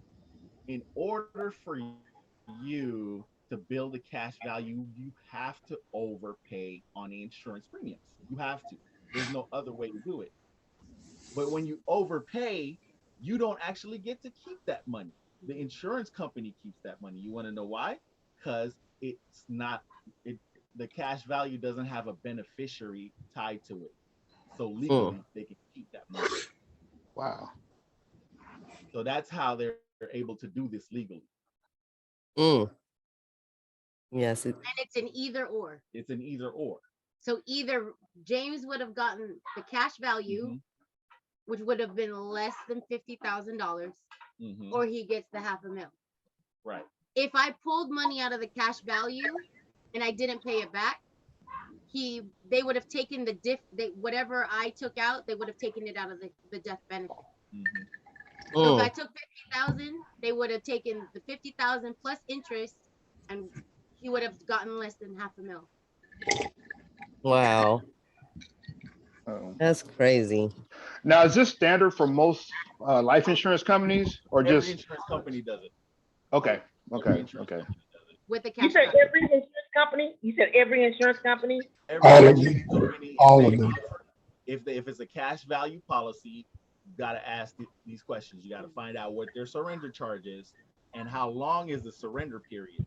in order for you to build a cash value, you have to overpay on the insurance premiums. You have to. There's no other way to do it. But when you overpay, you don't actually get to keep that money. The insurance company keeps that money. You want to know why? Because it's not the cash value doesn't have a beneficiary tied to it. So legally, they can keep that money. Wow. So that's how they're able to do this legally. Yes. And it's an either or. It's an either or. So either James would have gotten the cash value, which would have been less than $50,000, or he gets the $500,000. Right. If I pulled money out of the cash value and I didn't pay it back, they would have taken whatever I took out, they would have taken it out of the death benefit. So if I took 50,000, they would have taken the 50,000 plus interest, and he would have gotten less than $500,000. Wow. That's crazy. Now, is this standard for most life insurance companies, or Every just insurance company does it? Okay. With the You cash said value. every insurance company? You said every insurance company? All of them. All of them. If it's a cash value policy, you got to ask these questions. You got to find out what their surrender charge is and how long is the surrender period.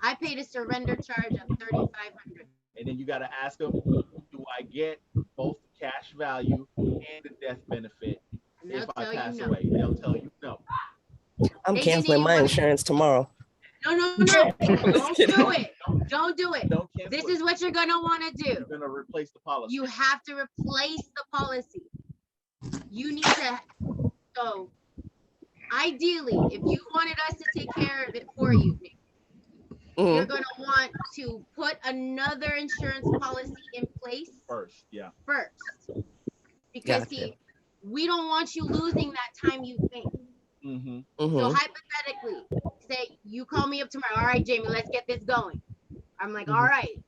I paid a surrender charge of $3,500. And then you got to ask them, do I get both the cash value and the death benefit if I pass away? They'll tell you no. I'm canceling my insurance tomorrow. No. Don't do it. Don't do it. This is what you're going to want to do. You're going to replace the policy. You have to replace the policy. You need to. So ideally, if you wanted us to take care of it for you, you're going to want to put another insurance policy in place first. Yeah. First. Because see, we don't want you losing that time you think. So hypothetically, say you call me up tomorrow. All right, Jamie, let's get this going. I'm like, all right.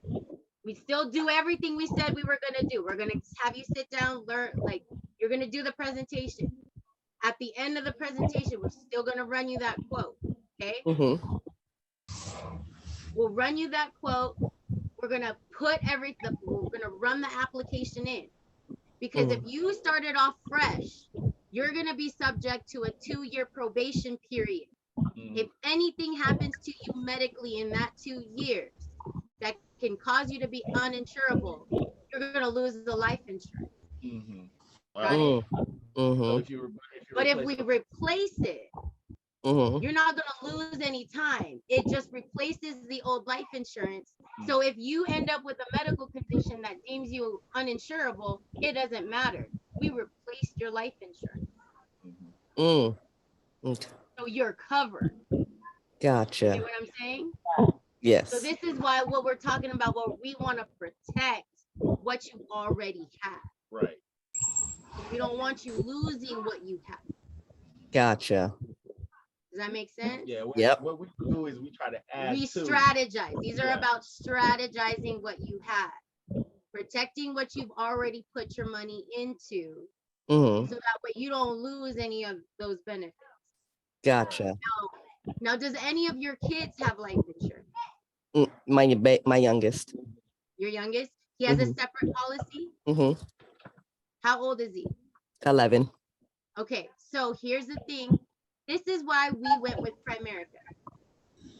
We still do everything we said we were gonna do. We're gonna have you sit down, learn, like you're gonna do the presentation. At the end of the presentation, we're still gonna run you that quote. Okay. We'll run you that quote. We're gonna put everything. We're gonna run the application in, because if you started off fresh, you're gonna be subject to a 2-year probation period. If anything happens to you medically in that 2 years that can cause you to be uninsurable, you're gonna lose the life insurance. Got it? So if we replace it, you're not gonna lose any time. It just replaces the old life insurance. So if you end up with a medical condition that deems you uninsurable, it doesn't matter. We replaced your life insurance. So you're covered. Gotcha. See what I'm saying? Yes. So this is why what we're talking about, what we want to protect what you already have. Right. We don't want you losing what you have. Gotcha. Does that make sense? Yeah. What we do is we try to add. We strategize. These are about strategizing what you have, protecting what you've already put your money into, so that way you don't lose any of those benefits. Gotcha. Now, does any of your kids have life insurance? My youngest. Your youngest? He has a separate policy? How old is he? 11. Okay, so here's the thing. This is why we went with Primerica.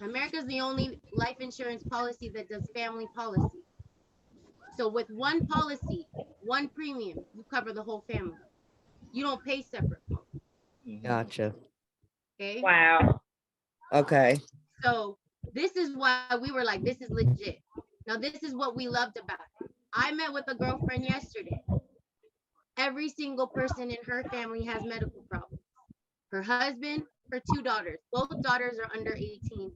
Primerica is the only life insurance policy that does family policy. So with one policy, one premium, you cover the whole family. You don't pay separate. Gotcha. Okay. Wow. Okay. So this is why we were like, this is legit. Now, this is what we loved about it. I met with a girlfriend yesterday. Every single person in her family has medical problems. Her husband, her 2 daughters, both daughters are under 18.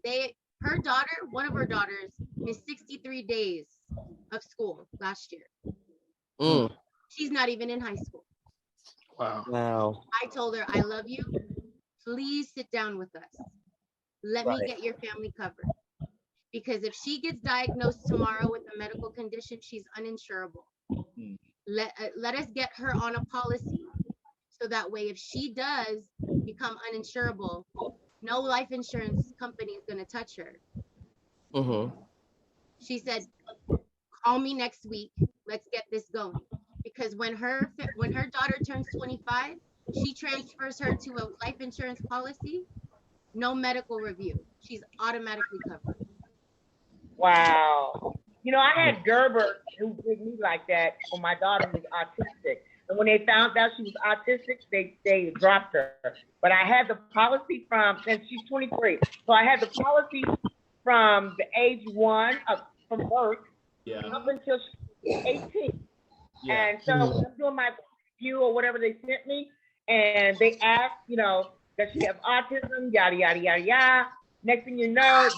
One of her daughters missed 63 days of school last year. Mm. She's not even in high school. Wow. Wow. I told her, I love you. Please sit down with us. Let me get your family covered. Because if she gets diagnosed tomorrow with a medical condition, she's uninsurable. Let us get her on a policy. So that way, if she does become uninsurable, no life insurance company is going to touch her. Mm-hmm. She said, call me next week. Let's get this going. Because when her daughter turns 25, she transfers her to a life insurance policy, no medical review. She's automatically covered. Wow. You know, I had Gerber who did me like that when my daughter was autistic. And when they found out she was autistic, they dropped her. But I had the policy and she's 23. So I had the policy from the age 1 from birth up until she was 18. Yeah. And so when I'm doing my review or whatever they sent me, and they asked, you know, does she have autism, yada, yada, yada, yada. Next thing you know,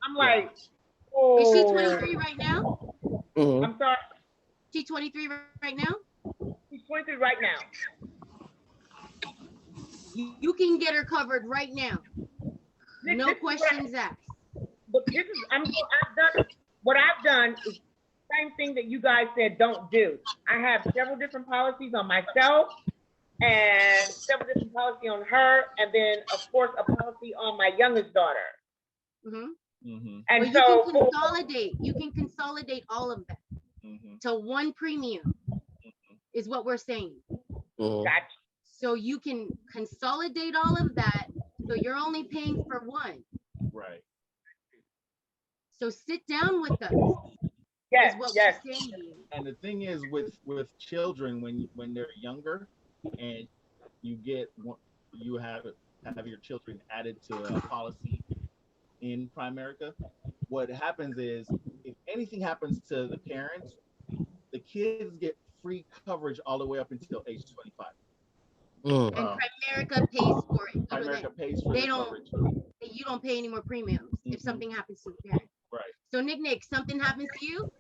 I'm like, oh. Is she 23 right now? Mm-hmm. I'm sorry. She's 23 right now? She's 23 right now. You can get her covered right now. No questions asked. But this is, what I've done is the same thing that you guys said don't do. I have several different policies on myself and several different policies on her, and then of course a policy on my youngest daughter. And so you can consolidate all of that to one premium is what we're saying. Gotcha. So you can consolidate all of that, so you're only paying for one. Right. So sit down with us. Yes, is what yes. we're saying. And the thing is with children, when they're younger and you have your children added to a policy in Primerica, what happens is if anything happens to the parents, the kids get free coverage all the way up until age 25. And Primerica pays for it. Primerica pays for the coverage. You don't pay any more premiums if something happens to the parent. Right. So Nick, something happens to you,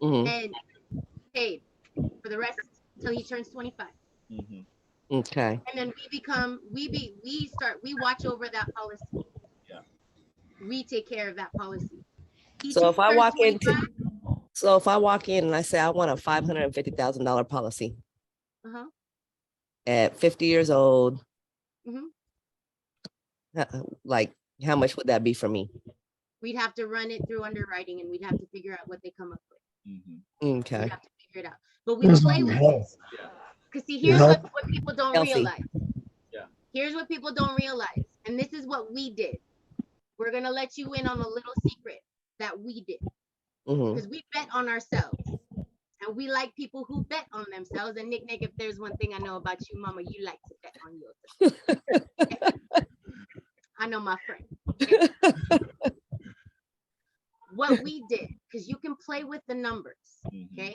and paid for the rest till he turns 25. Okay. And then we watch over that policy. Yeah. We take care of that policy. So if I walk in and I say I want a $550,000 policy at 50 years old, like how much would that be for me? We'd have to run it through underwriting, and we'd have to figure out what they come up with. Okay. We'd have to figure it out. But we play with it. Because see, here's what people don't realize. Yeah. Here's what people don't realize. And this is what we did. We're going to let you in on a little secret that we did. Because we bet on ourselves. And we like people who bet on themselves. And Nick, if there's one thing I know about you, Mama, you like to bet on yourself. I know my friend. Okay? What we did, because you can play with the numbers, okay?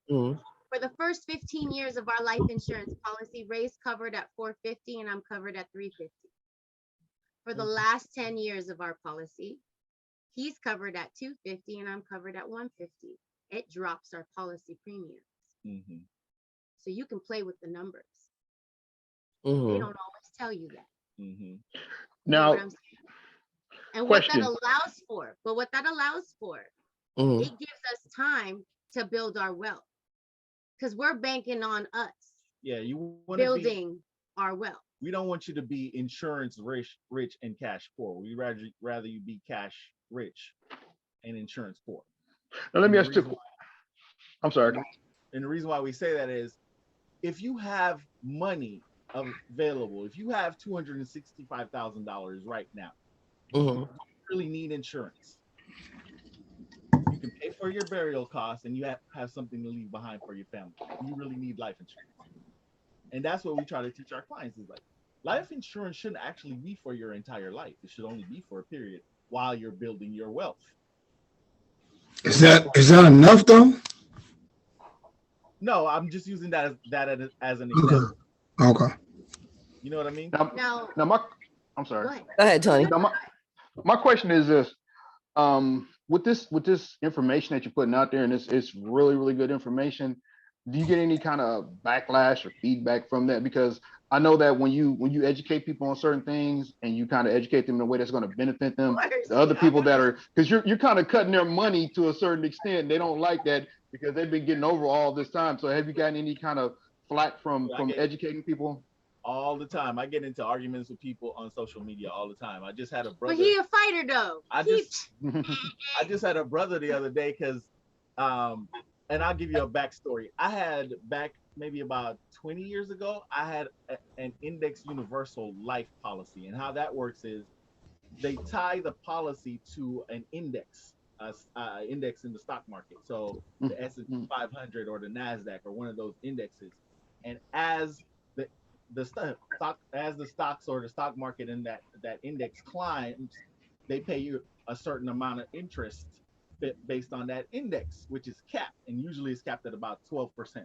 For the first 15 years of our life insurance policy, Ray's covered at $450 and I'm covered at $350. For the last 10 years of our policy, he's covered at $250 and I'm covered at $150. It drops our policy premiums. So you can play with the numbers. They don't always tell you that. Now, and what that allows for, it gives us time to build our wealth. Because we're banking on us. Yeah, you want building our wealth. We don't want you to be insurance rich and cash poor. We rather you be cash rich and insurance poor. Now let me ask you. I'm sorry. And the reason why we say that is, if you have money available, if you have $265,000 right now, you really need insurance. You can pay for your burial costs, and you have something to leave behind for your family. You really need life insurance. And that's what we try to teach our clients is like, life insurance shouldn't actually be for your entire life. It should only be for a period while you're building your wealth. Is that enough though? No, I'm just using that as an Okay. example. Okay. You know what I mean? Now, I'm sorry. go ahead. Go ahead, Tony. Now my question is this: with this information that you're putting out there, and it's really really good information, do you get any kind of backlash or feedback from that? Because I know that when you educate people on certain things and you kind of educate them in a way that's going to benefit them, the other people that are, because you're kind of cutting their money to a certain extent, they don't like that because they've been getting over all this time. So have you gotten any kind of flack from educating people? All the time. I get into arguments with people on social media all the time. I just had a brother. But he a fighter though. I just had a brother the other day because, and I'll give you a backstory. I had back maybe about 20 years ago, I had an index universal life policy, and how that works is they tie the policy to an index, index in the stock market. So the S&P 500 or the Nasdaq or one of those indexes, and as the stocks or the stock market in that index climbs, they pay you a certain amount of interest based on that index, which is capped, and usually it's capped at about 12%.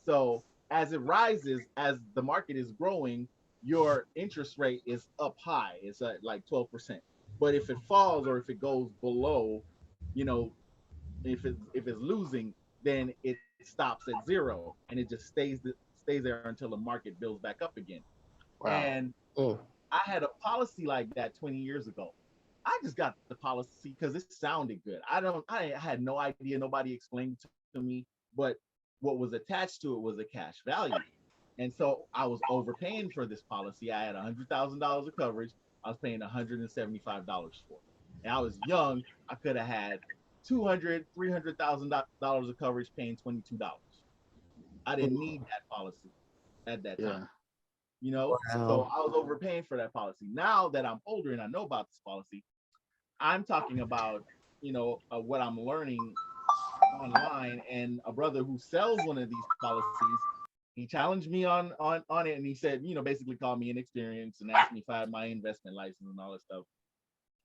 So as it rises, as the market is growing, your interest rate is up high. It's at like 12%. But if it falls or if it goes below, you know, if it's losing, then it stops at zero and it just stays there until the market builds back up again. Wow. And I had a policy like that 20 years ago. I just got the policy because it sounded good. I had no idea. Nobody explained it to me, but what was attached to it was a cash value. And so I was overpaying for this policy. I had $100,000 of coverage. I was paying $175 for it. And I was young. I could have had $300,000 of coverage paying $22. I didn't need that policy at that time. You know, so I was overpaying for that policy. Now that I'm older and I know about this policy, I'm talking about, you know, what I'm learning online, and a brother who sells one of these policies, he challenged me on it, and he said, you know, basically called me inexperienced and asked me if I had my investment license and all that stuff.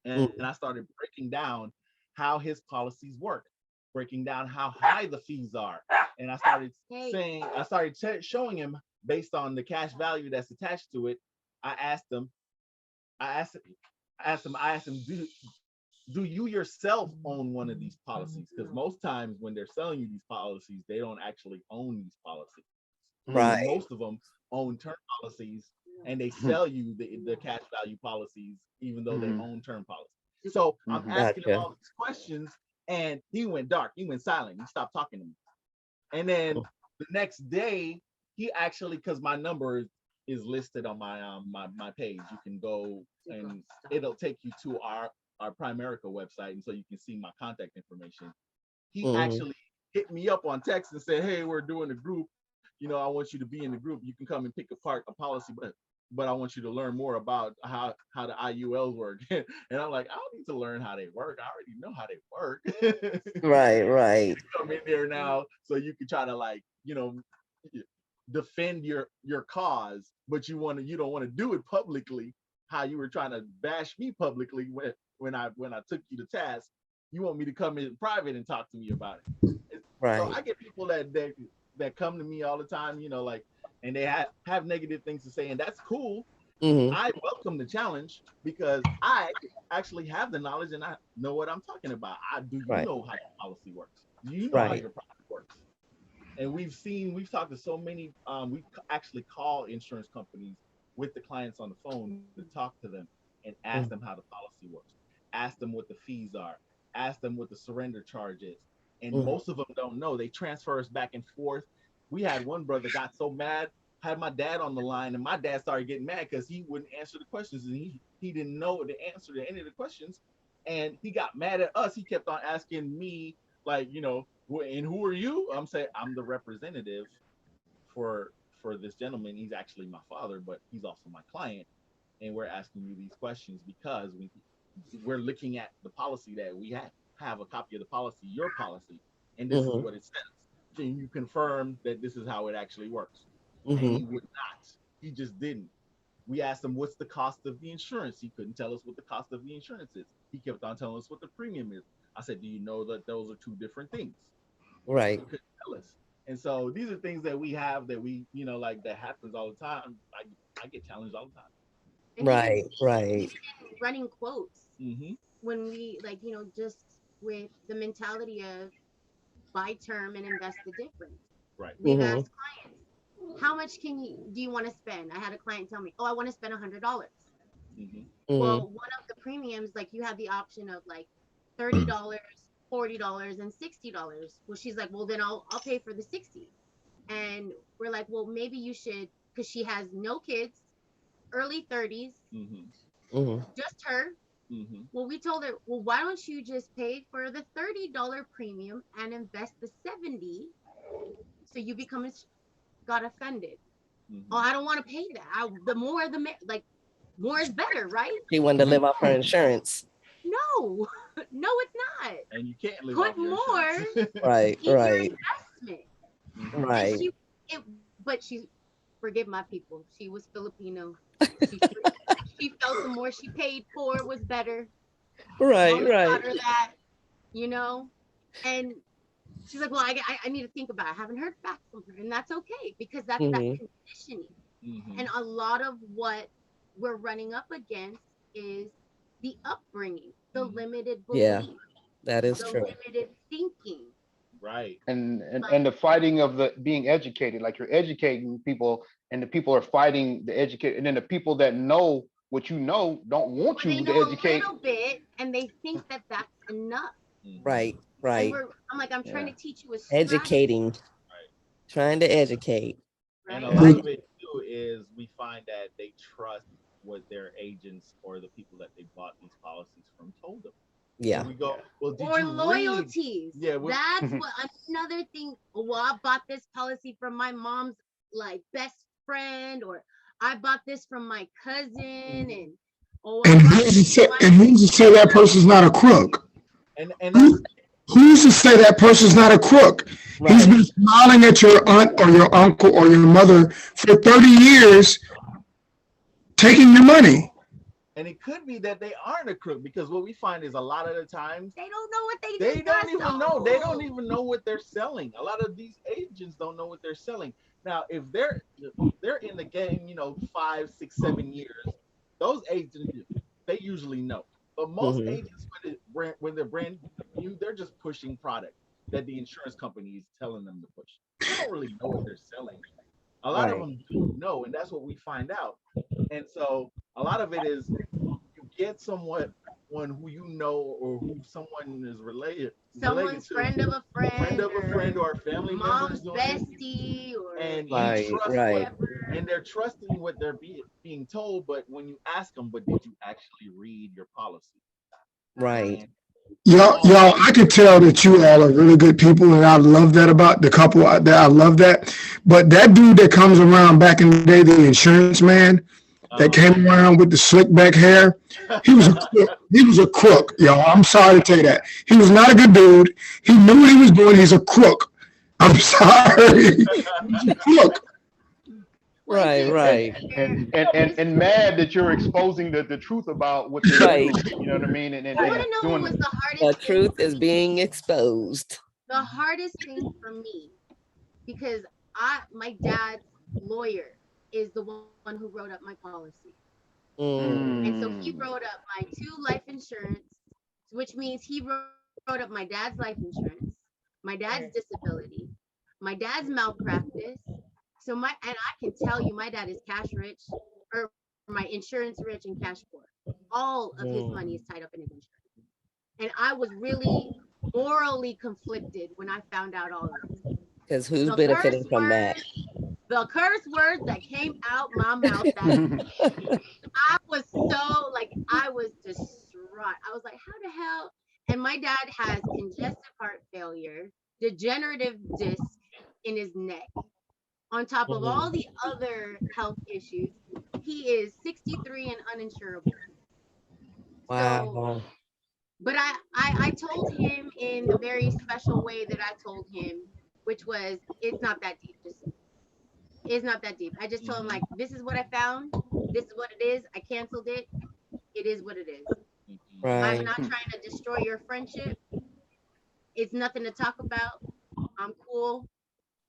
And I started breaking down how his policies work, breaking down how high the fees are. And I started showing him based on the cash value that's attached to it. I asked him, do you yourself own one of these policies? Because most times when they're selling you these policies, they don't actually own these policies. Right. Most of them own term policies, and they sell you the cash value policies, even though they own term policies. So I'm asking him all these questions, and he went dark. He went silent. He stopped talking to me. And then the next day, he actually, because my number is listed on my page, you can go and it'll take you to our Primerica website, and so you can see my contact information. He actually hit me up on text and said, "Hey, we're doing a group. You know, I want you to be in the group. You can come and pick apart a policy, but I want you to learn more about how the IULs work." And I'm like, I don't need to learn how they work. I already know how they work. Right. You come in there now so you can try to, like, you know, defend your cause, but you don't want to do it publicly. How you were trying to bash me publicly when I took you to task. You want me to come in private and talk to me about it. Right. So I get people that come to me all the time, you know, like, and they have negative things to say, and that's cool. I welcome the challenge because I actually have the knowledge and I know what I'm talking about. Do you know how your policy works? Do you know how your product works? And we've talked to so many, we actually call insurance companies with the clients on the phone to talk to them and ask them how the policy works, ask them what the fees are, ask them what the surrender charge is. And most of them don't know. They transfer us back and forth. We had one brother got so mad, had my dad on the line, and my dad started getting mad because he wouldn't answer the questions, and he didn't know the answer to any of the questions. And he got mad at us. He kept on asking me, like, you know, and who are you? I'm saying I'm the representative for this gentleman. He's actually my father, but he's also my client. And we're asking you these questions because we're looking at the policy that we have a copy of the policy, your policy, and this is what it says. Can you confirm that this is how it actually works? And he would not. He just didn't. We asked him, what's the cost of the insurance? He couldn't tell us what the cost of the insurance is. He kept on telling us what the premium is. I said, do you know that those are two different things? Right. He couldn't tell us. And so these are things that we have that we, like that happens all the time. I get challenged all the time. And Right, right. even in running quotes, Mm-hmm. when we just with the mentality of buy term and invest the difference. Right. We've Mm-hmm. asked clients, how much do you want to spend? I had a client tell me, oh, I want to spend $100. Mm-hmm. Well, one of the premiums, like you have the option of like $30, $40, and $60. Well, she's like, well, then I'll pay for the 60. And we're like, well, maybe you should, because she has no kids, early 30s, Mm-hmm. just her. Mm-hmm. Well, we told her, well, why don't you just pay for the $30 premium and invest the 70? So you got offended. Mm-hmm. Oh, I don't want to pay that. The more more is better, right? She wanted to live off her insurance. No, no, it's not. And you can't live Put off your more insurance. Right, in your right, investment. Mhm. right. But she, forgive my people, she was Filipino. She, she felt the more she paid for was better. Right, Mama right. taught her that, and she's like, well, I need to think about it. I haven't heard back from her, and that's okay, because that's that Mm-hmm. conditioning. Mhm. And a lot of what we're running up against is the upbringing, the limited Yeah, belief, that is the true. limited thinking. Right. And the fighting of the being educated, like you're educating people, and the people are fighting the educate, and then the people that know what you know don't want They you to know a educate. little bit, and they think that that's enough. Mhm. Right, And right. I'm like, I'm trying Yeah. to teach you a strategy, Educating, trying to educate. And right? a lot of it too is we find that they trust what their agents or the people that they bought these policies from told them. Yeah. And we go, well, did Or you read? loyalties. Yeah, That's what another thing. Well, I bought this policy from my mom's best friend, or I bought this from my cousin, and I And bought who's this to say, from and who's to say that person's not a crook? and that's Who's to say that person's not a crook? He's Right. been smiling at your aunt or your uncle or your mother for 30 years, taking your money. and it could be that they aren't a crook, because what we find is a lot of the times they don't know what they they just don't got even know. They don't sold. even know what they're selling. A lot of these agents don't know what they're selling. Now, if they're in the game, 5, 6, 7 years, those agents, they usually know. But most Mm-hmm. agents, when they're brand new, they're just pushing product that the insurance company is telling them to push. They don't really know what they're selling. A lot of Right. them do know, and that's what we find out. And so a lot of it is you get someone who you know, or who someone is related Someone's to, friend of a friend, or a family mom's members doing it, bestie, or and you Right, trust right. and they're trusting what they're being told. But when you ask them, but did you actually read your policy? Right. And Y'all, I can tell that you all are really good people, and I love that about the couple. I love that. But that dude that comes around back in the day, the insurance man that came around with the slick back hair, he was a crook. He was a crook, y'all. I'm sorry to tell you that. He was not a good dude. He knew what he was doing. He's a crook. I'm sorry. He's a crook. Right, right. And mad that you're exposing the truth about what they Right. do. You know what I mean? And You want to know what doing was the The hardest thing? truth is being exposed. The hardest thing for me, because my dad's lawyer is the one who wrote up my policy. Mm. And so he wrote up my 2 life insurance, which means he wrote up my dad's life insurance, my dad's disability, my dad's malpractice. So and I can tell you, my dad is cash rich, or my insurance rich and cash poor. All of his money is tied up in his insurance. And I was really morally conflicted when I found out all of this. Because who's benefiting from that? The curse words that came out my mouth, that I was I was distraught. I was like, how the hell? And my dad has congestive heart failure, degenerative disc in his neck, on top of all the other health issues. He is 63 and uninsurable. So, Wow. but I told him in the very special way that I told him, which was, it's not that deep. It's not that deep. I just told him, like, this is what I found. This is what it is. I canceled it. It is what it is. I'm Right. not trying to destroy your friendship. It's nothing to talk about. I'm cool.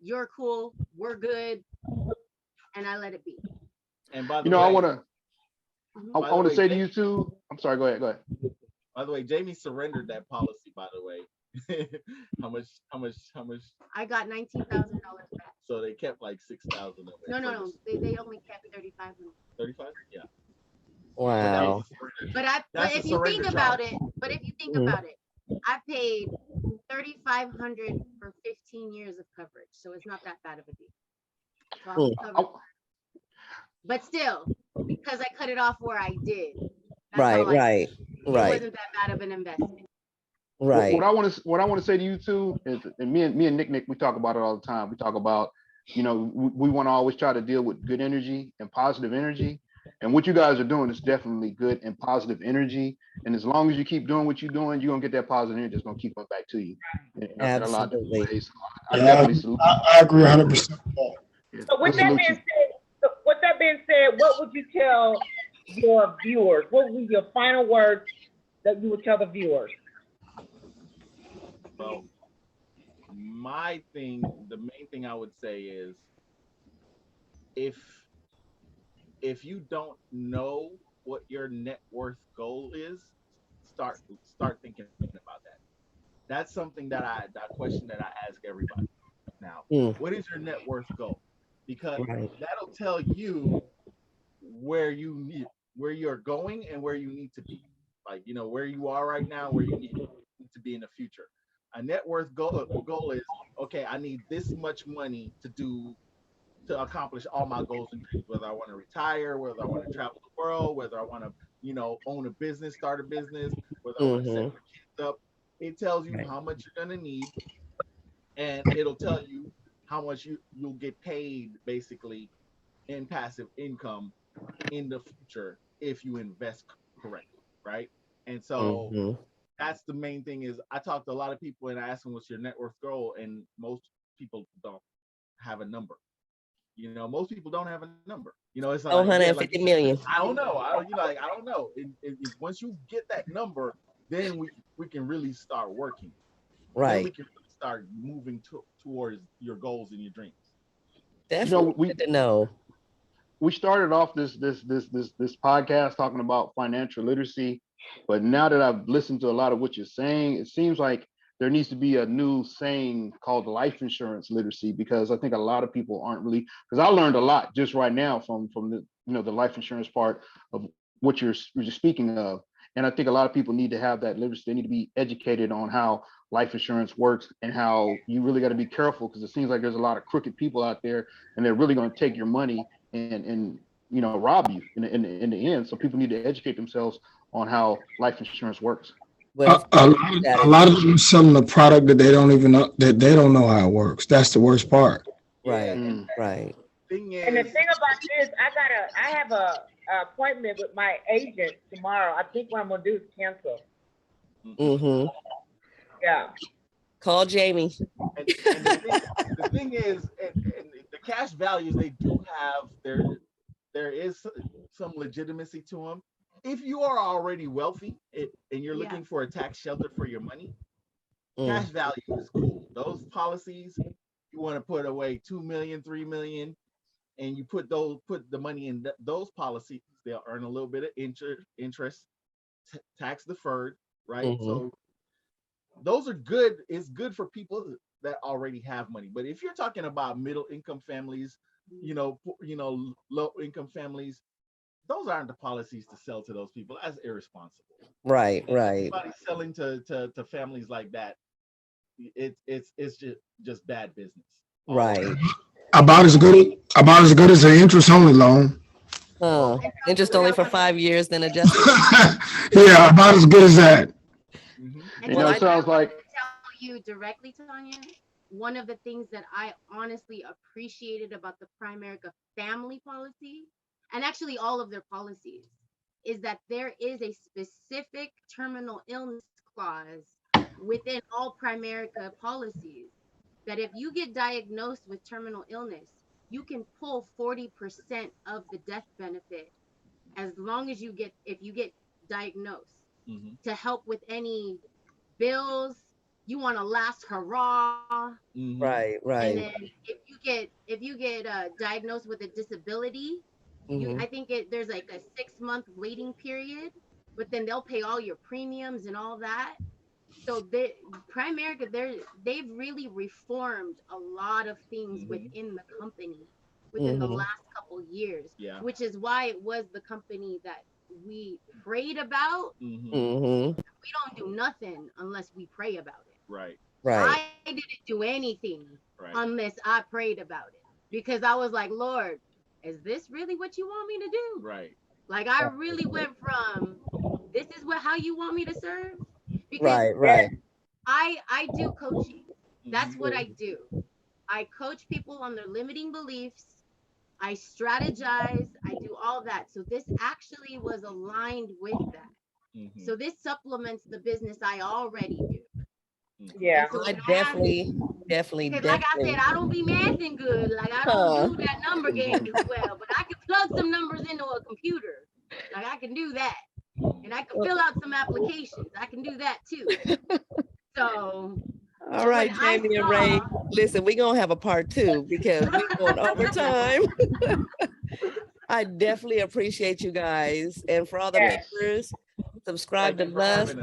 you're cool, we're good, and I let it be. And by the You know, way, I want to Mhm. I want to say to you too. I'm sorry. Go ahead. Go ahead. by the way, Jamie surrendered that policy. By the way, how much? I got $19,000 back. So they kept like 6,000 of it. No. They only kept 3,500. 35. Yeah. Wow. But if you think about it, Mhm. I paid 3,500 for 15 years of coverage, so it's not that bad of a deal. So I was covered. But still, because I cut it off where I did, that's Right, how I right, it right, wasn't that bad of an investment. right. What I want to say to you too is, and me and Nick, we talk about it all the time. We talk about, you know, we want to always try to deal with good energy and positive energy. And what you guys are doing is definitely good and positive energy. And as long as you keep doing what you're doing, you're gonna get that positive energy that's gonna keep coming back to you in a lot of different Absolutely. ways. I Yeah, definitely salute I agree 100%. you. So I with that salute being you. said, what would you tell your viewers? What would be your final words that you would tell the viewers? Well, the main thing I would say is if you don't know what your net worth goal is, start thinking about that. That's something that question that I ask everybody now. Mm, What is your net worth goal? Because right. that'll tell you where you're going and where you need to be. Like, you know, where you are right now, where you need to be in the future. A net worth goal is, okay, I need this much money to accomplish all my goals and dreams, whether I want to retire, whether I want to travel the world, whether I want to, you know, own a business, start a business, whether I want to set Mm-hmm. my kids up. It tells you Right. how much you're going to need, and it'll tell you how much you'll get paid basically in passive income in the future if you invest correctly, right? And so Mm-hmm. that's the main thing. Is I talk to a lot of people and I ask them what's your net worth goal, and most people don't have a number. You know, most people don't have a number. You know, it's not Oh, like, yeah, like 150 million. I don't know. I don't, you know, like I don't know. Once you get that number, then we can really start working. Then we Right. can really start moving towards your goals and your dreams. You know, Definitely good to know. we started off this podcast talking about financial literacy, but now that I've listened to a lot of what you're saying, it seems like there needs to be a new saying called life insurance literacy, because I think a lot of people aren't really, because I learned a lot just right now from the, you know, the life insurance part of what you're speaking of. And I think a lot of people need to have that literacy. They need to be educated on how life insurance works and how you really got to be careful, because it seems like there's a lot of crooked people out there and they're really going to take your money and you know, rob you in the end. So people need to educate themselves on how life insurance works. What A, is a, better a lot strategy? of them are selling a product that they don't even know that they don't know how it works. That's the worst part. Yeah, Right. and Right. thing And the is, thing about this, I have a appointment with my agent tomorrow. I think what I'm gonna do is cancel. Mm-hmm. Yeah. Call Jamie. and the thing is, and the cash values, they do have there is some legitimacy to them. If you are already wealthy and you're Yeah. looking for a tax shelter for your money, Mm. cash value is cool. Those policies, you want to put away 2 million, 3 million, and you put the money in those policies, they'll earn a little bit of interest, tax deferred, right? Mm-hmm. So those are good. It's good for people that already have money. But if you're talking about middle income families, low income families, those aren't the policies to sell to those people. That's irresponsible. Right. And Right. anybody selling to families like that, it's just bad business all around. Right. About as good as an interest only loan. Huh. And And just and only I for want 5 years, then adjusted. Yeah, about as good as that. Mm-hmm. and You Well, know, Tanya, it I sounds I want like to tell you directly, Tanya, one of the things that I honestly appreciated about the Primerica family policy, and actually all of their policies, is that there is a specific terminal illness clause within all Primerica policies that if you get diagnosed with terminal illness, you can pull 40% of the death benefit as long as if you get diagnosed Mm-hmm. to help with any bills. you want to last hurrah. Right, And right. then if you get diagnosed with a disability, Mhm. I think there's like a 6-month waiting period, but then they'll pay all your premiums and all that. So Primerica, they've really reformed a lot of things within the company within the last couple years, which is why it was the company that we prayed about. Mhm. We don't do nothing unless we pray about it. Right. Right. I didn't do anything unless I prayed about it, because I was like, Lord, is this really what you want me to do? Right. Like, I really went from, this is how you want me to serve? Because Right, right. I do coaching. That's what I do. I coach people on their limiting beliefs. I strategize. I do all that. So this actually was aligned with that. So this supplements the business I already do. Yeah. So I definitely, because like I said, I don't be mathing good. Like, I don't do that number game too well, but I can plug some numbers into a computer. Like, I can do that. And I can fill out some applications. I can do that too. So All right, Jamie and Ray. Listen, we're gonna have a part 2 because we're going overtime. I definitely appreciate you guys. And for all the members, subscribe to L.U.S.T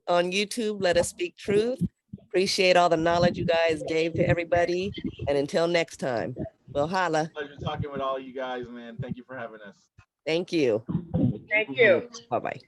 on YouTube. Let us speak truth. Appreciate all the knowledge you guys gave to everybody. And until next time, we'll holla. Pleasure talking with all you guys, man. Thank you for having us. Thank you. Thank you. Bye-bye.